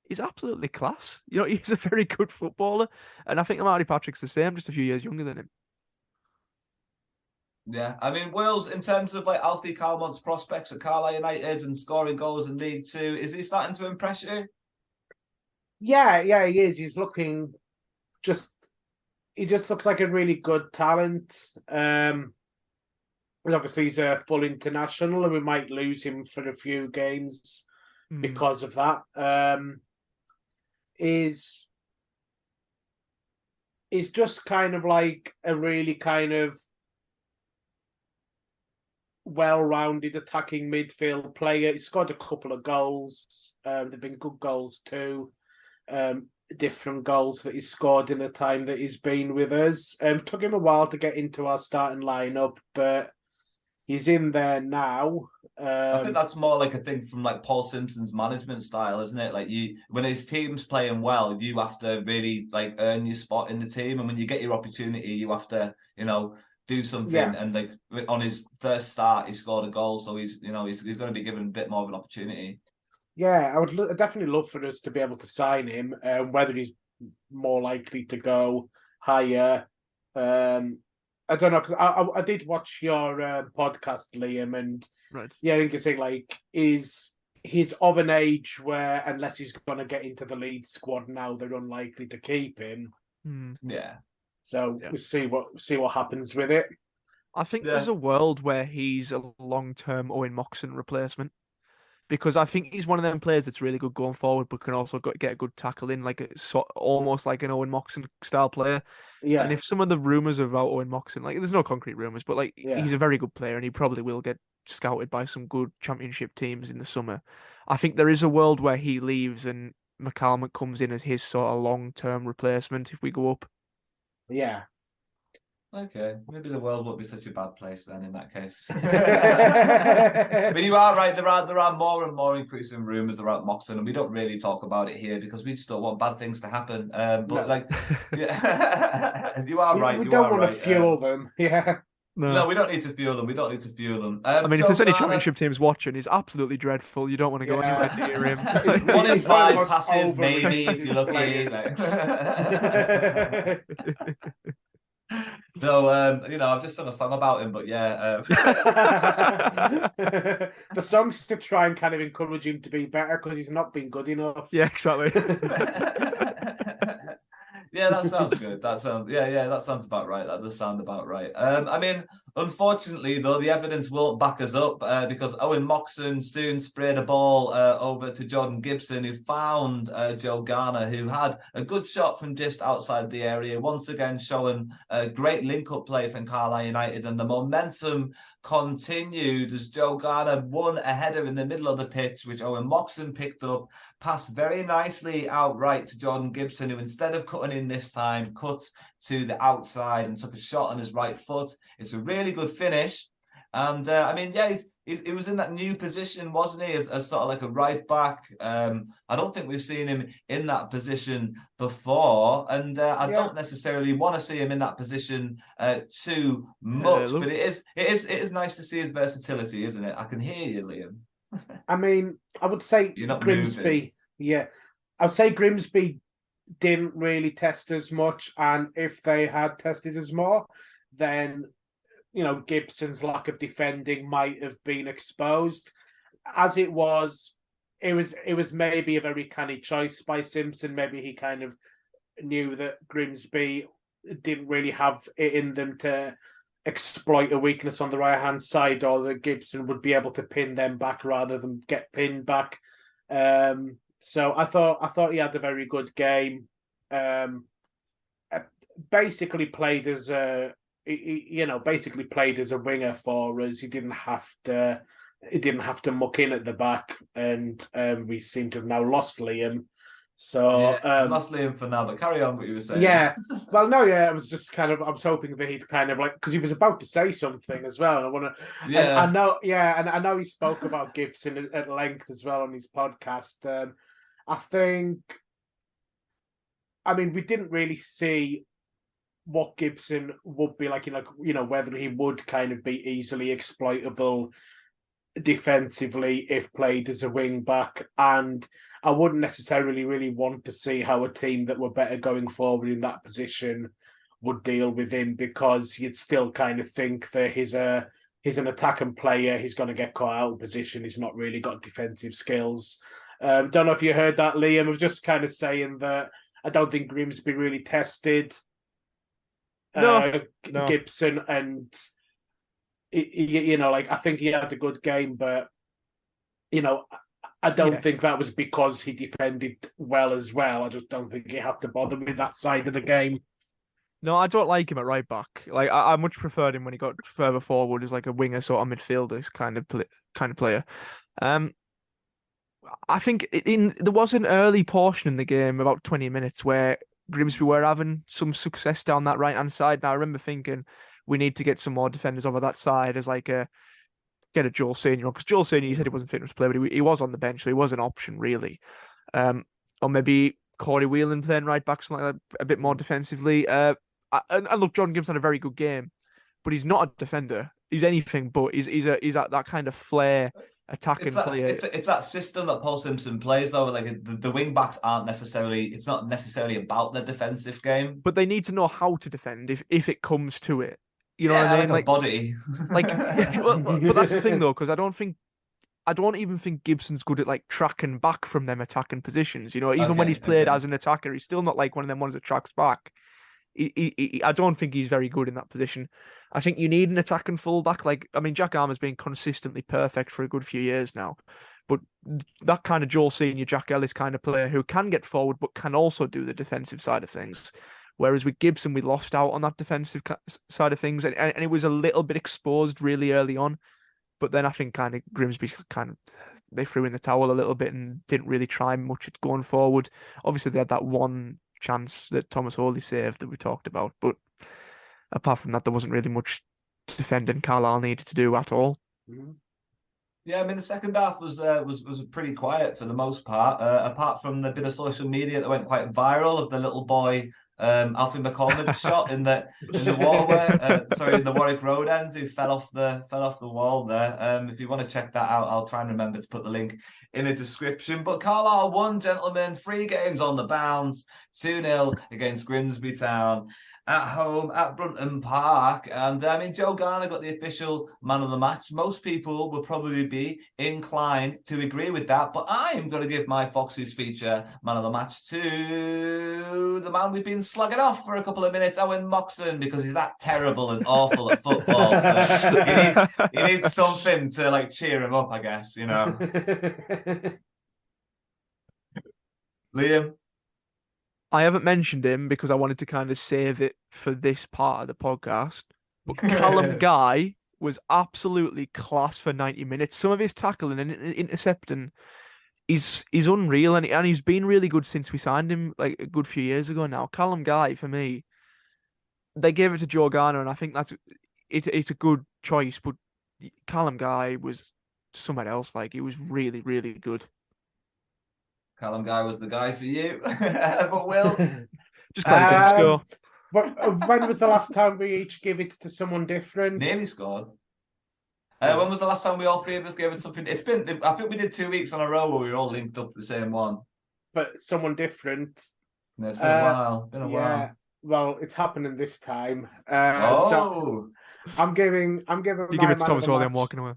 he's absolutely class. He's a very good footballer, and I think Marty Patrick's the same, just a few years younger than him. Yeah, I mean, Wales, in terms of like Alfie Calmont's prospects at Carlisle United and scoring goals in League Two, is he starting to impress you? Yeah, he is. He's looking he just looks like a really good talent. And obviously he's a full international, and we might lose him for a few games because of that. Is just kind of like a really kind of well-rounded attacking midfield player. He's scored a couple of goals. They've been good goals too. Different goals that he's scored in the time that he's been with us. Took him a while to get into our starting lineup, but he's in there now. I think that's more like a thing from like Paul Simpson's management style, isn't it? Like when his team's playing well, you have to really like earn your spot in the team, and when you get your opportunity, you have to, do something. Yeah. And like on his first start, he scored a goal, so he's going to be given a bit more of an opportunity. Yeah, I would definitely love for us to be able to sign him. Whether he's more likely to go higher, I don't know. Because I did watch your podcast, Liam, and right. Yeah, I think you're saying like he's of an age where unless he's going to get into the lead squad now, they're unlikely to keep him. Yeah. So we'll see what happens with it. I think there's a world where he's a long-term Owen Moxon replacement, because I think he's one of them players that's really good going forward, but can also get a good tackle in, like almost like an Owen Moxon style player. Yeah. And if some of the rumors about Owen Moxon, like there's no concrete rumors, but like he's a very good player, and he probably will get scouted by some good championship teams in the summer. I think there is a world where he leaves and McCalmont comes in as his sort of long-term replacement if we go up. Yeah. Okay, maybe the world won't be such a bad place then in that case. But you are right, there are more and more increasing rumours about Moxon, and we don't really talk about it here because we just don't want bad things to happen. You are right. We don't want to fuel them. Yeah. No, we don't need to fuel them. I mean, if there's any championship teams watching, he's absolutely dreadful. You don't want to go anywhere near him. 1 in 5 passes, maybe, if you're lucky. No, I've just sung a song about him, but yeah. The song's to try and kind of encourage him to be better because he's not been good enough. Yeah, exactly. Yeah, that sounds good. That sounds about right. That does sound about right. I mean, unfortunately, though, the evidence won't back us up because Owen Moxon soon sprayed a ball over to Jordan Gibson, who found Joe Garner, who had a good shot from just outside the area, once again showing a great link-up play from Carlisle United, and the momentum continued as Joe Garner won a header in the middle of the pitch, which Owen Moxon picked up, passed very nicely outright to Jordan Gibson, who instead of cutting in this time, cut to the outside and took a shot on his right foot. It's a really good finish. And he was in that new position, wasn't he, as sort of like a right back. I don't think we've seen him in that position before, and I don't necessarily want to see him in that position too much. But it is nice to see his versatility, isn't it? I can hear you, Liam. I mean, I would say You're not Grimsby. moving. Yeah, I'd say Grimsby didn't really test as much, and if they had tested as more, then Gibson's lack of defending might have been exposed. As it was maybe a very canny choice by Simpson. Maybe he kind of knew that Grimsby didn't really have it in them to exploit a weakness on the right hand side, or that Gibson would be able to pin them back rather than get pinned back. So I thought he had a very good game. Basically played as a basically played as a winger for us. He didn't have to muck in at the back, and we seem to have now lost Liam. So we lost Liam for now, but carry on what you were saying. Yeah, well, no, yeah, I was hoping that he'd kind of like, because he was about to say something as well. And I want to, Yeah, I know he spoke about Gibson at length as well on his podcast. I think, I mean, we didn't really see what Gibson would be like, whether he would kind of be easily exploitable defensively if played as a wing back, and I wouldn't necessarily really want to see how a team that were better going forward in that position would deal with him, because you'd still kind of think that he's an attacking player. He's going to get caught out of position. He's not really got defensive skills. Don't know if you heard that, Liam. I was just kind of saying that I don't think Grimsby really tested No. Gibson, and I think he had a good game, but I don't think that was because he defended well as well. I just don't think he had to bother with that side of the game. No, I don't like him at right back. Like I much preferred him when he got further forward as like a winger, sort of midfielder kind of player. I think there was an early portion in the game, about 20 minutes, where Grimsby were having some success down that right hand side. Now I remember thinking we need to get some more defenders over that side as like get a Joel Senior on, because Joel Senior, you said he wasn't fit enough to play, but he was on the bench, so he was an option really. Or maybe Corey Whelan playing right back, something like that, a bit more defensively. And look, John Gibbs had a very good game, but he's not a defender. He's anything but. He's that kind of flair attacking player. It's that system that Paul Simpson plays though. Like the wing backs aren't necessarily. It's not necessarily about the defensive game, but they need to know how to defend if it comes to it. You know what I mean? Like a body. But that's the thing though, because I don't even think Gibson's good at like tracking back from them attacking positions. Even when he's played as an attacker, he's still not like one of them ones that tracks back. I don't think he's very good in that position. I think you need an attacking fullback. Jack Armer's been consistently perfect for a good few years now, but that kind of Joel Senior, Jack Ellis kind of player who can get forward but can also do the defensive side of things. Whereas with Gibson, we lost out on that defensive side of things, and it was a little bit exposed really early on. But then I think kind of Grimsby they threw in the towel a little bit and didn't really try much at going forward. Obviously, they had that one chance that Thomas Hawley saved that we talked about, but apart from that, there wasn't really much defending Carlisle needed to do at all. Yeah, I mean the second half was pretty quiet for the most part, apart from the bit of social media that went quite viral of the little boy Alfie McCormick shot in the waterway, in the Warwick Road ends, who fell off the wall there. If you want to check that out, I'll try and remember to put the link in the description. But Carlisle won, gentlemen, 3 games on the bounce, 2-0 against Grimsby Town at home at Brunton Park. And Joe Garner got the official man of the match. Most people will probably be inclined to agree with that, but I am going to give my Foxes feature man of the match to the man we've been slugging off for a couple of minutes, Owen Moxon, because he's that terrible and awful at football. So he needs something to cheer him up, I guess, Liam? I haven't mentioned him because I wanted to kind of save it for this part of the podcast. But Callum Guy was absolutely class for 90 minutes. Some of his tackling and intercepting is unreal, and he's been really good since we signed him like a good few years ago now. Callum Guy, for me, they gave it to Joe Garner, and I think it's a good choice. But Callum Guy was somewhere else. He was really, really good. Callum Guy was the guy for you. But Will? Just glad he didn't score. But when was the last time we each give it to someone different? Nearly scored. When was the last time we all 3 of us gave it something? I think we did 2 weeks on a row where we were all linked up the same one. But someone different. No, it's been a while. While. Well, it's happening this time. So I'm giving. You give it to Thomas Hawley, I'm walking away.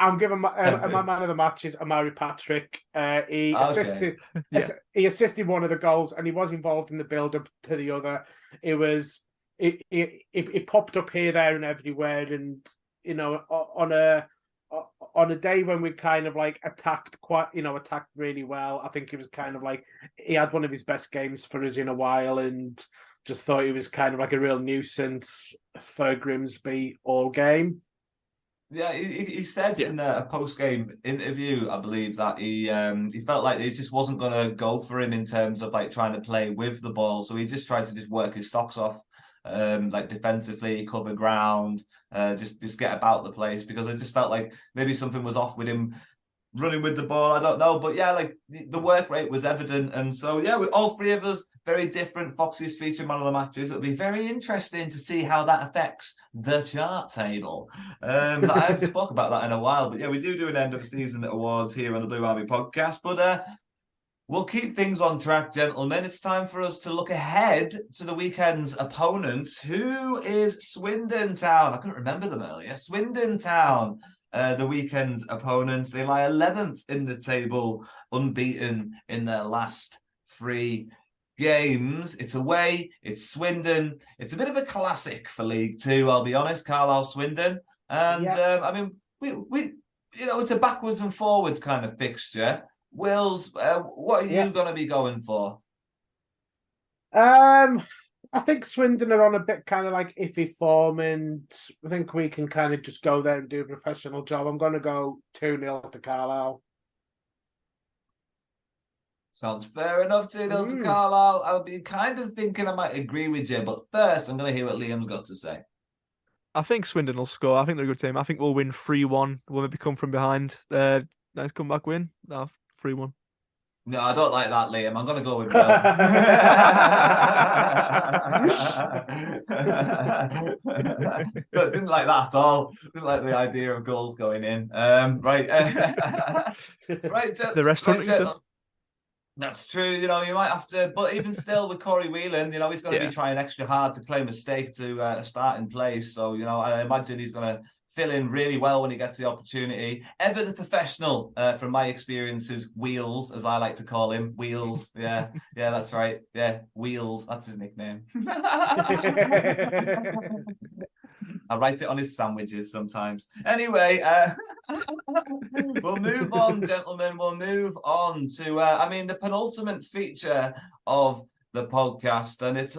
I'm giving my man of the match is Amari Patrick. He assisted. Yeah. He assisted one of the goals, and he was involved in the build-up to the other. It popped up here, there, and everywhere, and on a day when we kind of like attacked really well. I think it was kind of like he had one of his best games for us in a while, and just thought he was kind of like a real nuisance for Grimsby all game. Yeah, he said in a post-game interview, I believe, that he felt like it just wasn't going to go for him in terms of like trying to play with the ball. So he just tried to just work his socks off, like defensively, cover ground, just get about the place, because I just felt like maybe something was off with him running with the ball. I don't know, but yeah, like the work rate was evident, and so yeah, with all three of us, very different. Foxy's featured man of the matches. It'll be very interesting to see how that affects the chart table. I haven't spoke about that in a while, but yeah, we do an end of season awards here on the Blue Army podcast, but we'll keep things on track, gentlemen. It's time for us to look ahead to the weekend's opponent, who is Swindon Town. I couldn't remember them earlier. Swindon Town. The weekend's opponents. They lie 11th in the table, unbeaten in their last 3 games. It's away. It's Swindon. It's a bit of a classic for League Two, I'll be honest. Carlisle Swindon, and I mean, we it's a backwards and forwards kind of fixture. Wills, what are you going to be going for? I think Swindon are on a bit kind of like iffy form, and I think we can kind of just go there and do a professional job. I'm going to go 2-0 to Carlisle. Sounds fair enough, 2-0 to Carlisle. I'll be kind of thinking I might agree with you, but first I'm going to hear what Liam's got to say. I think Swindon will score. I think they're a good team. I think we'll win 3-1. We'll maybe come from behind. Nice comeback win. 3-1. No, I don't like that, Liam. I'm going to go with Will. But didn't like that at all. Didn't like the idea of goals going in. Right. Right. The rest Huntington. That's true. You might have to, but even still with Corey Whelan, he's going to be trying extra hard to claim a stake to a starting place. So, I imagine he's going to fill in really well when he gets the opportunity. Ever the professional, from my experiences, Wheels, as I like to call him. Wheels. Yeah, that's right. Yeah, Wheels. That's his nickname. I write it on his sandwiches sometimes. Anyway, we'll move on, gentlemen. We'll move on to, the penultimate feature of the podcast, and it's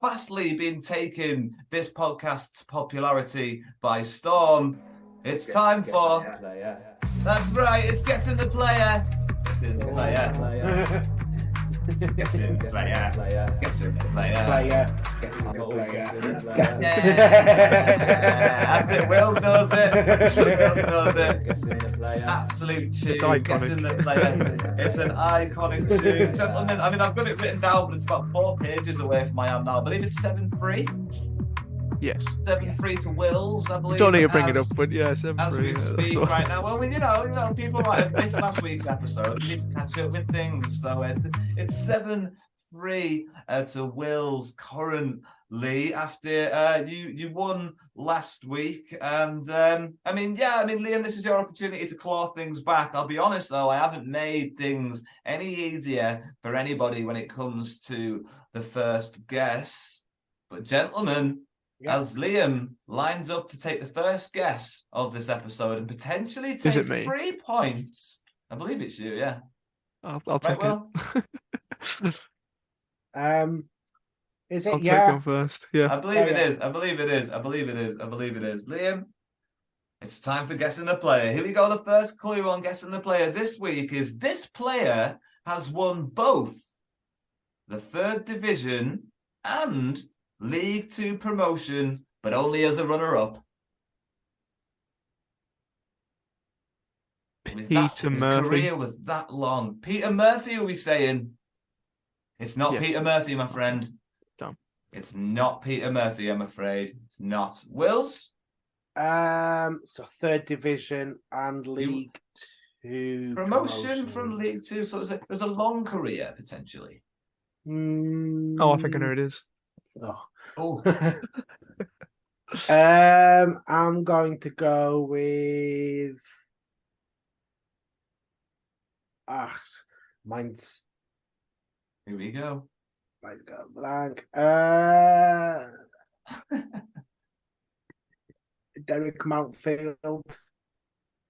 fastly been taking this podcast's popularity by storm. It's time for... That's right, it's Guessing the Player. Guessing the Player. Guessing the Player. Guessing the Player. That's it, Will knows it. Will knows it. Absolute tune. Guessing the Player. It's an iconic tune. Gentlemen, I've got it written down, but it's about 4 pages away from I am now. I believe it's 7-3. Yes. 7-3 to Wills, I believe. Don't need to bring it up, but yeah, 7-3. As we speak right now. Well, people might have missed last week's episode. We need to catch up with things. So it's 7-3 to Wills currently after you won last week. And Liam, this is your opportunity to claw things back. I'll be honest though, I haven't made things any easier for anybody when it comes to the first guess. But gentlemen, as Liam lines up to take the first guess of this episode and potentially take 3 points. I believe it's you, yeah. I'll take it. Is it? I'll take one first. Yeah. I believe it is. I believe it is. Liam, it's time for Guessing the Player. Here we go. The first clue on Guessing the Player this week is this player has won both the 3rd division and League Two promotion, but only as a runner-up. His career was that long. Peter Murphy, are we saying? It's not Peter Murphy, my friend. Damn. It's not Peter Murphy, I'm afraid. It's not. Wills? So 3rd division and League Two promotion from League Two. So it was a long career, potentially. Oh, I think I know it is. Oh. I'm going to go with Ah, mine's Here we go. gone blank. Derek Mountfield.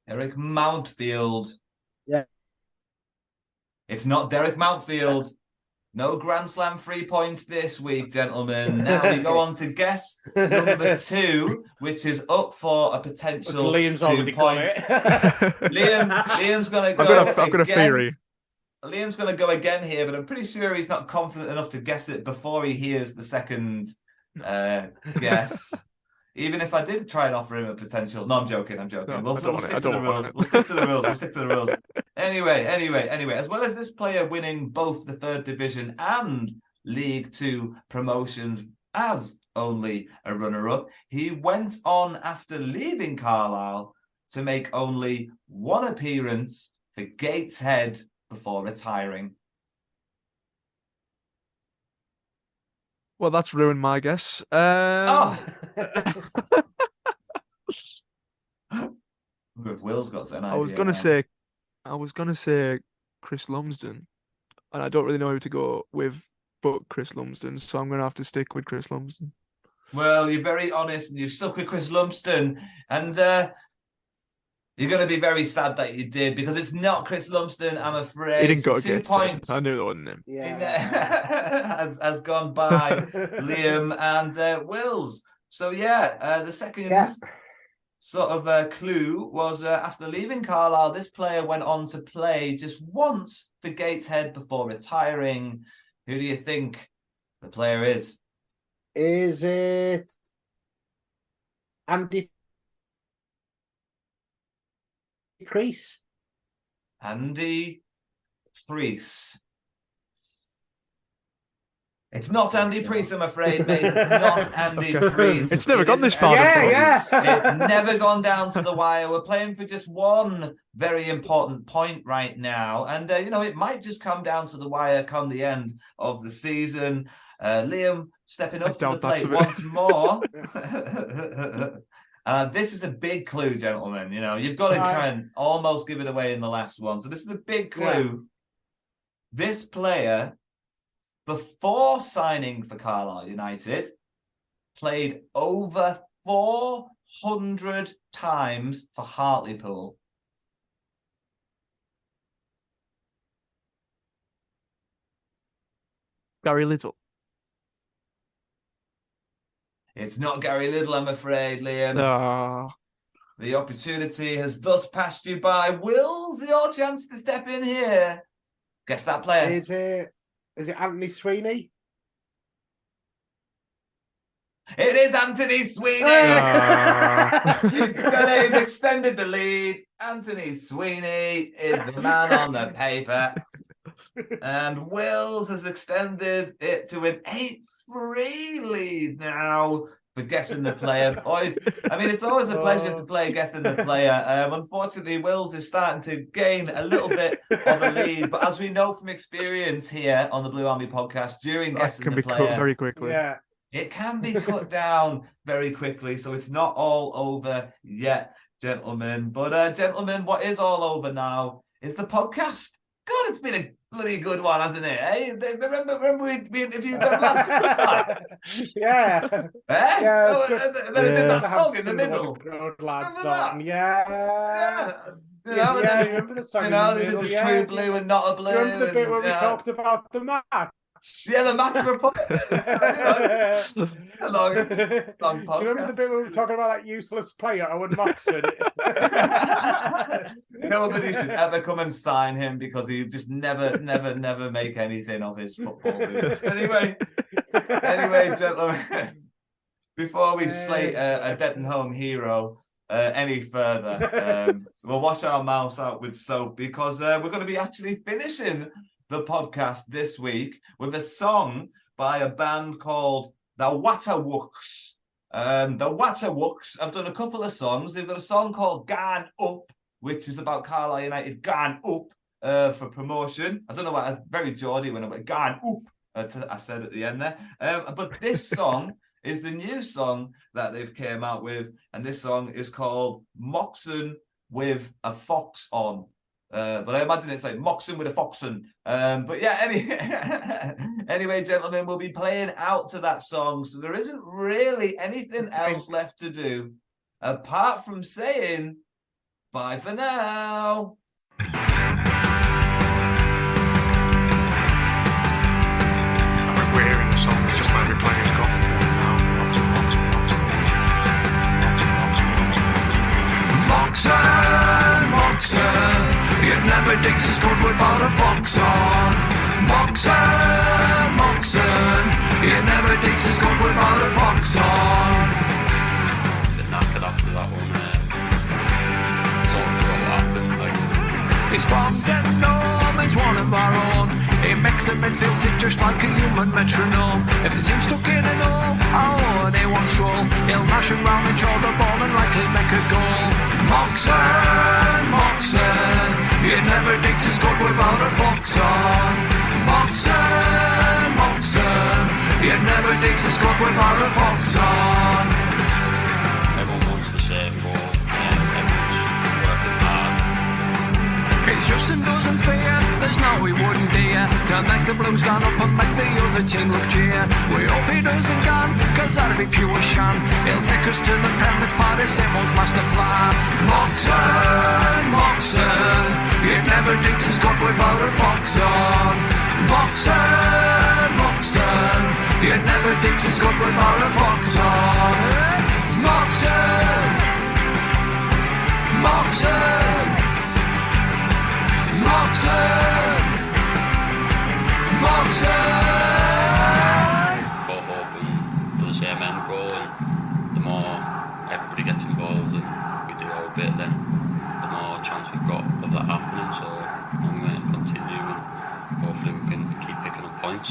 Derek Mountfield. Yeah. It's not Derek Mountfield. No Grand Slam 3 points this week, gentlemen. Now we go on to guess number 2, which is up for a potential Liam's 2 already points. got it. Liam's gonna go. I've got a theory. Liam's gonna go again here, but I'm pretty sure he's not confident enough to guess it before he hears the second guess. Even if I did try and offer him a potential. No, I'm joking. No, We'll stick to the rules. We'll stick to the rules. Anyway. As well as this player winning both the 3rd division and League 2 promotions as only a runner-up, he went on after leaving Carlisle to make only 1 appearance for Gateshead before retiring. Well, that's ruined my guess. If Will's got an idea. I was gonna say Chris Lumsden, and I don't really know who to go with but Chris Lumsden, so I'm gonna have to stick with Chris Lumsden. Well, you're very honest, and you're stuck with Chris Lumsden, and you're going to be very sad that you did, because it's not Chris Lumsden, I'm afraid. He didn't go 2 against points. I knew that wasn't him. Yeah. has gone by Liam and Wills. So the second sort of clue was after leaving Carlisle, this player went on to play just once for Gateshead before retiring. Who do you think the player is? Is it Andy Priest? Andy Priest. It's not Andy Priest, I'm afraid, mate. It's not Andy Priest. It's never gone this far. It's never gone down to the wire. We're playing for just one very important point right now. And, it might just come down to the wire come the end of the season. Liam stepping up to the plate once more. This is a big clue, gentlemen. You've got to try and almost give it away in the last one. So this is a big clue. Yeah. This player, before signing for Carlisle United, played over 400 times for Hartlepool. Gary Little. It's not Gary Little, I'm afraid, Liam. The opportunity has thus passed you by. Will's your chance to step in here. Guess that player. Is it Anthony Sweeney? It is Anthony Sweeney. He's extended the lead. Anthony Sweeney is the man on the paper. And Wills has extended it to an 8-3 lead now for guessing the player. Boys, I mean, it's always a pleasure to play guessing the player. Unfortunately, Wills is starting to gain a little bit of a lead, but as we know from experience here on the Blue Army podcast, during guessing the player, cut very quickly. Yeah. It can be cut down very quickly, so it's not all over yet, gentlemen. But gentlemen, what is all over now is the podcast. God, it's been a bloody good one, hasn't it? Eh? Remember we interviewed them lads? Yeah. Eh? Yeah, Then it did that song in the middle. Lads Remember that? on. Yeah. Yeah, remember the song? they did the true blue and not a blue. Do you remember the bit where we talked about the match? Yeah, the match report. long podcast. Do you remember the bit where we were talking about that useless player, Owen Moxon? Nobody should ever come and sign him because he just never make anything of his football boots. Anyway, gentlemen, before we slate a dead and home hero any further, we'll wash our mouths out with soap because we're going to be actually finishing the podcast this week with a song by a band called the Waterwooks. The Waterwooks have done a couple of songs. They've got a song called Gone Up, which is about Carlisle United gone up for promotion. I don't know what, very Geordie when I went gone up, I said at the end there. But this song is the new song that they've came out with, and this song is called Moxon with a Fox On. But I imagine it's like Moxon with a Foxon. But yeah, anyway, gentlemen, we'll be playing out to that song. So there isn't really anything else left to do apart from saying bye for now. We're hearing the song, it's just like we're playing Scott. Moxon, you'd never dig so good without a fox on. Moxon, you'd never dig so good without a fox on. They're knackered after that one. Sort of what happened, like. He's from the norm, he's one of our own. He makes a midfield tick just like a human metronome. If the team's stuck in an hole, they won't stroll. He'll mash around and draw the ball and likely make a goal. Moxon, you'd never dig so good without a fox on. Moxon, you'd never dig so good without a fox on. Everyone wants the same goal. Everyone's working hard. It's Justin doesn't fear, there's no he wouldn't dare to make the Blues stand up and make the other team look cheer. We hope he doesn't gun, cause that'd be pure sham. He'll take us to the premise by the same old master plan. Moxon, you'd never dig so good without a fox on. Moxon, you'd never dig so good without a fox on. Moxon. Both hoping for the same end goal, and the more everybody gets involved and we do our bit, then the more chance we've got of that happening. So I'm going to continue, and hopefully we can keep picking up points.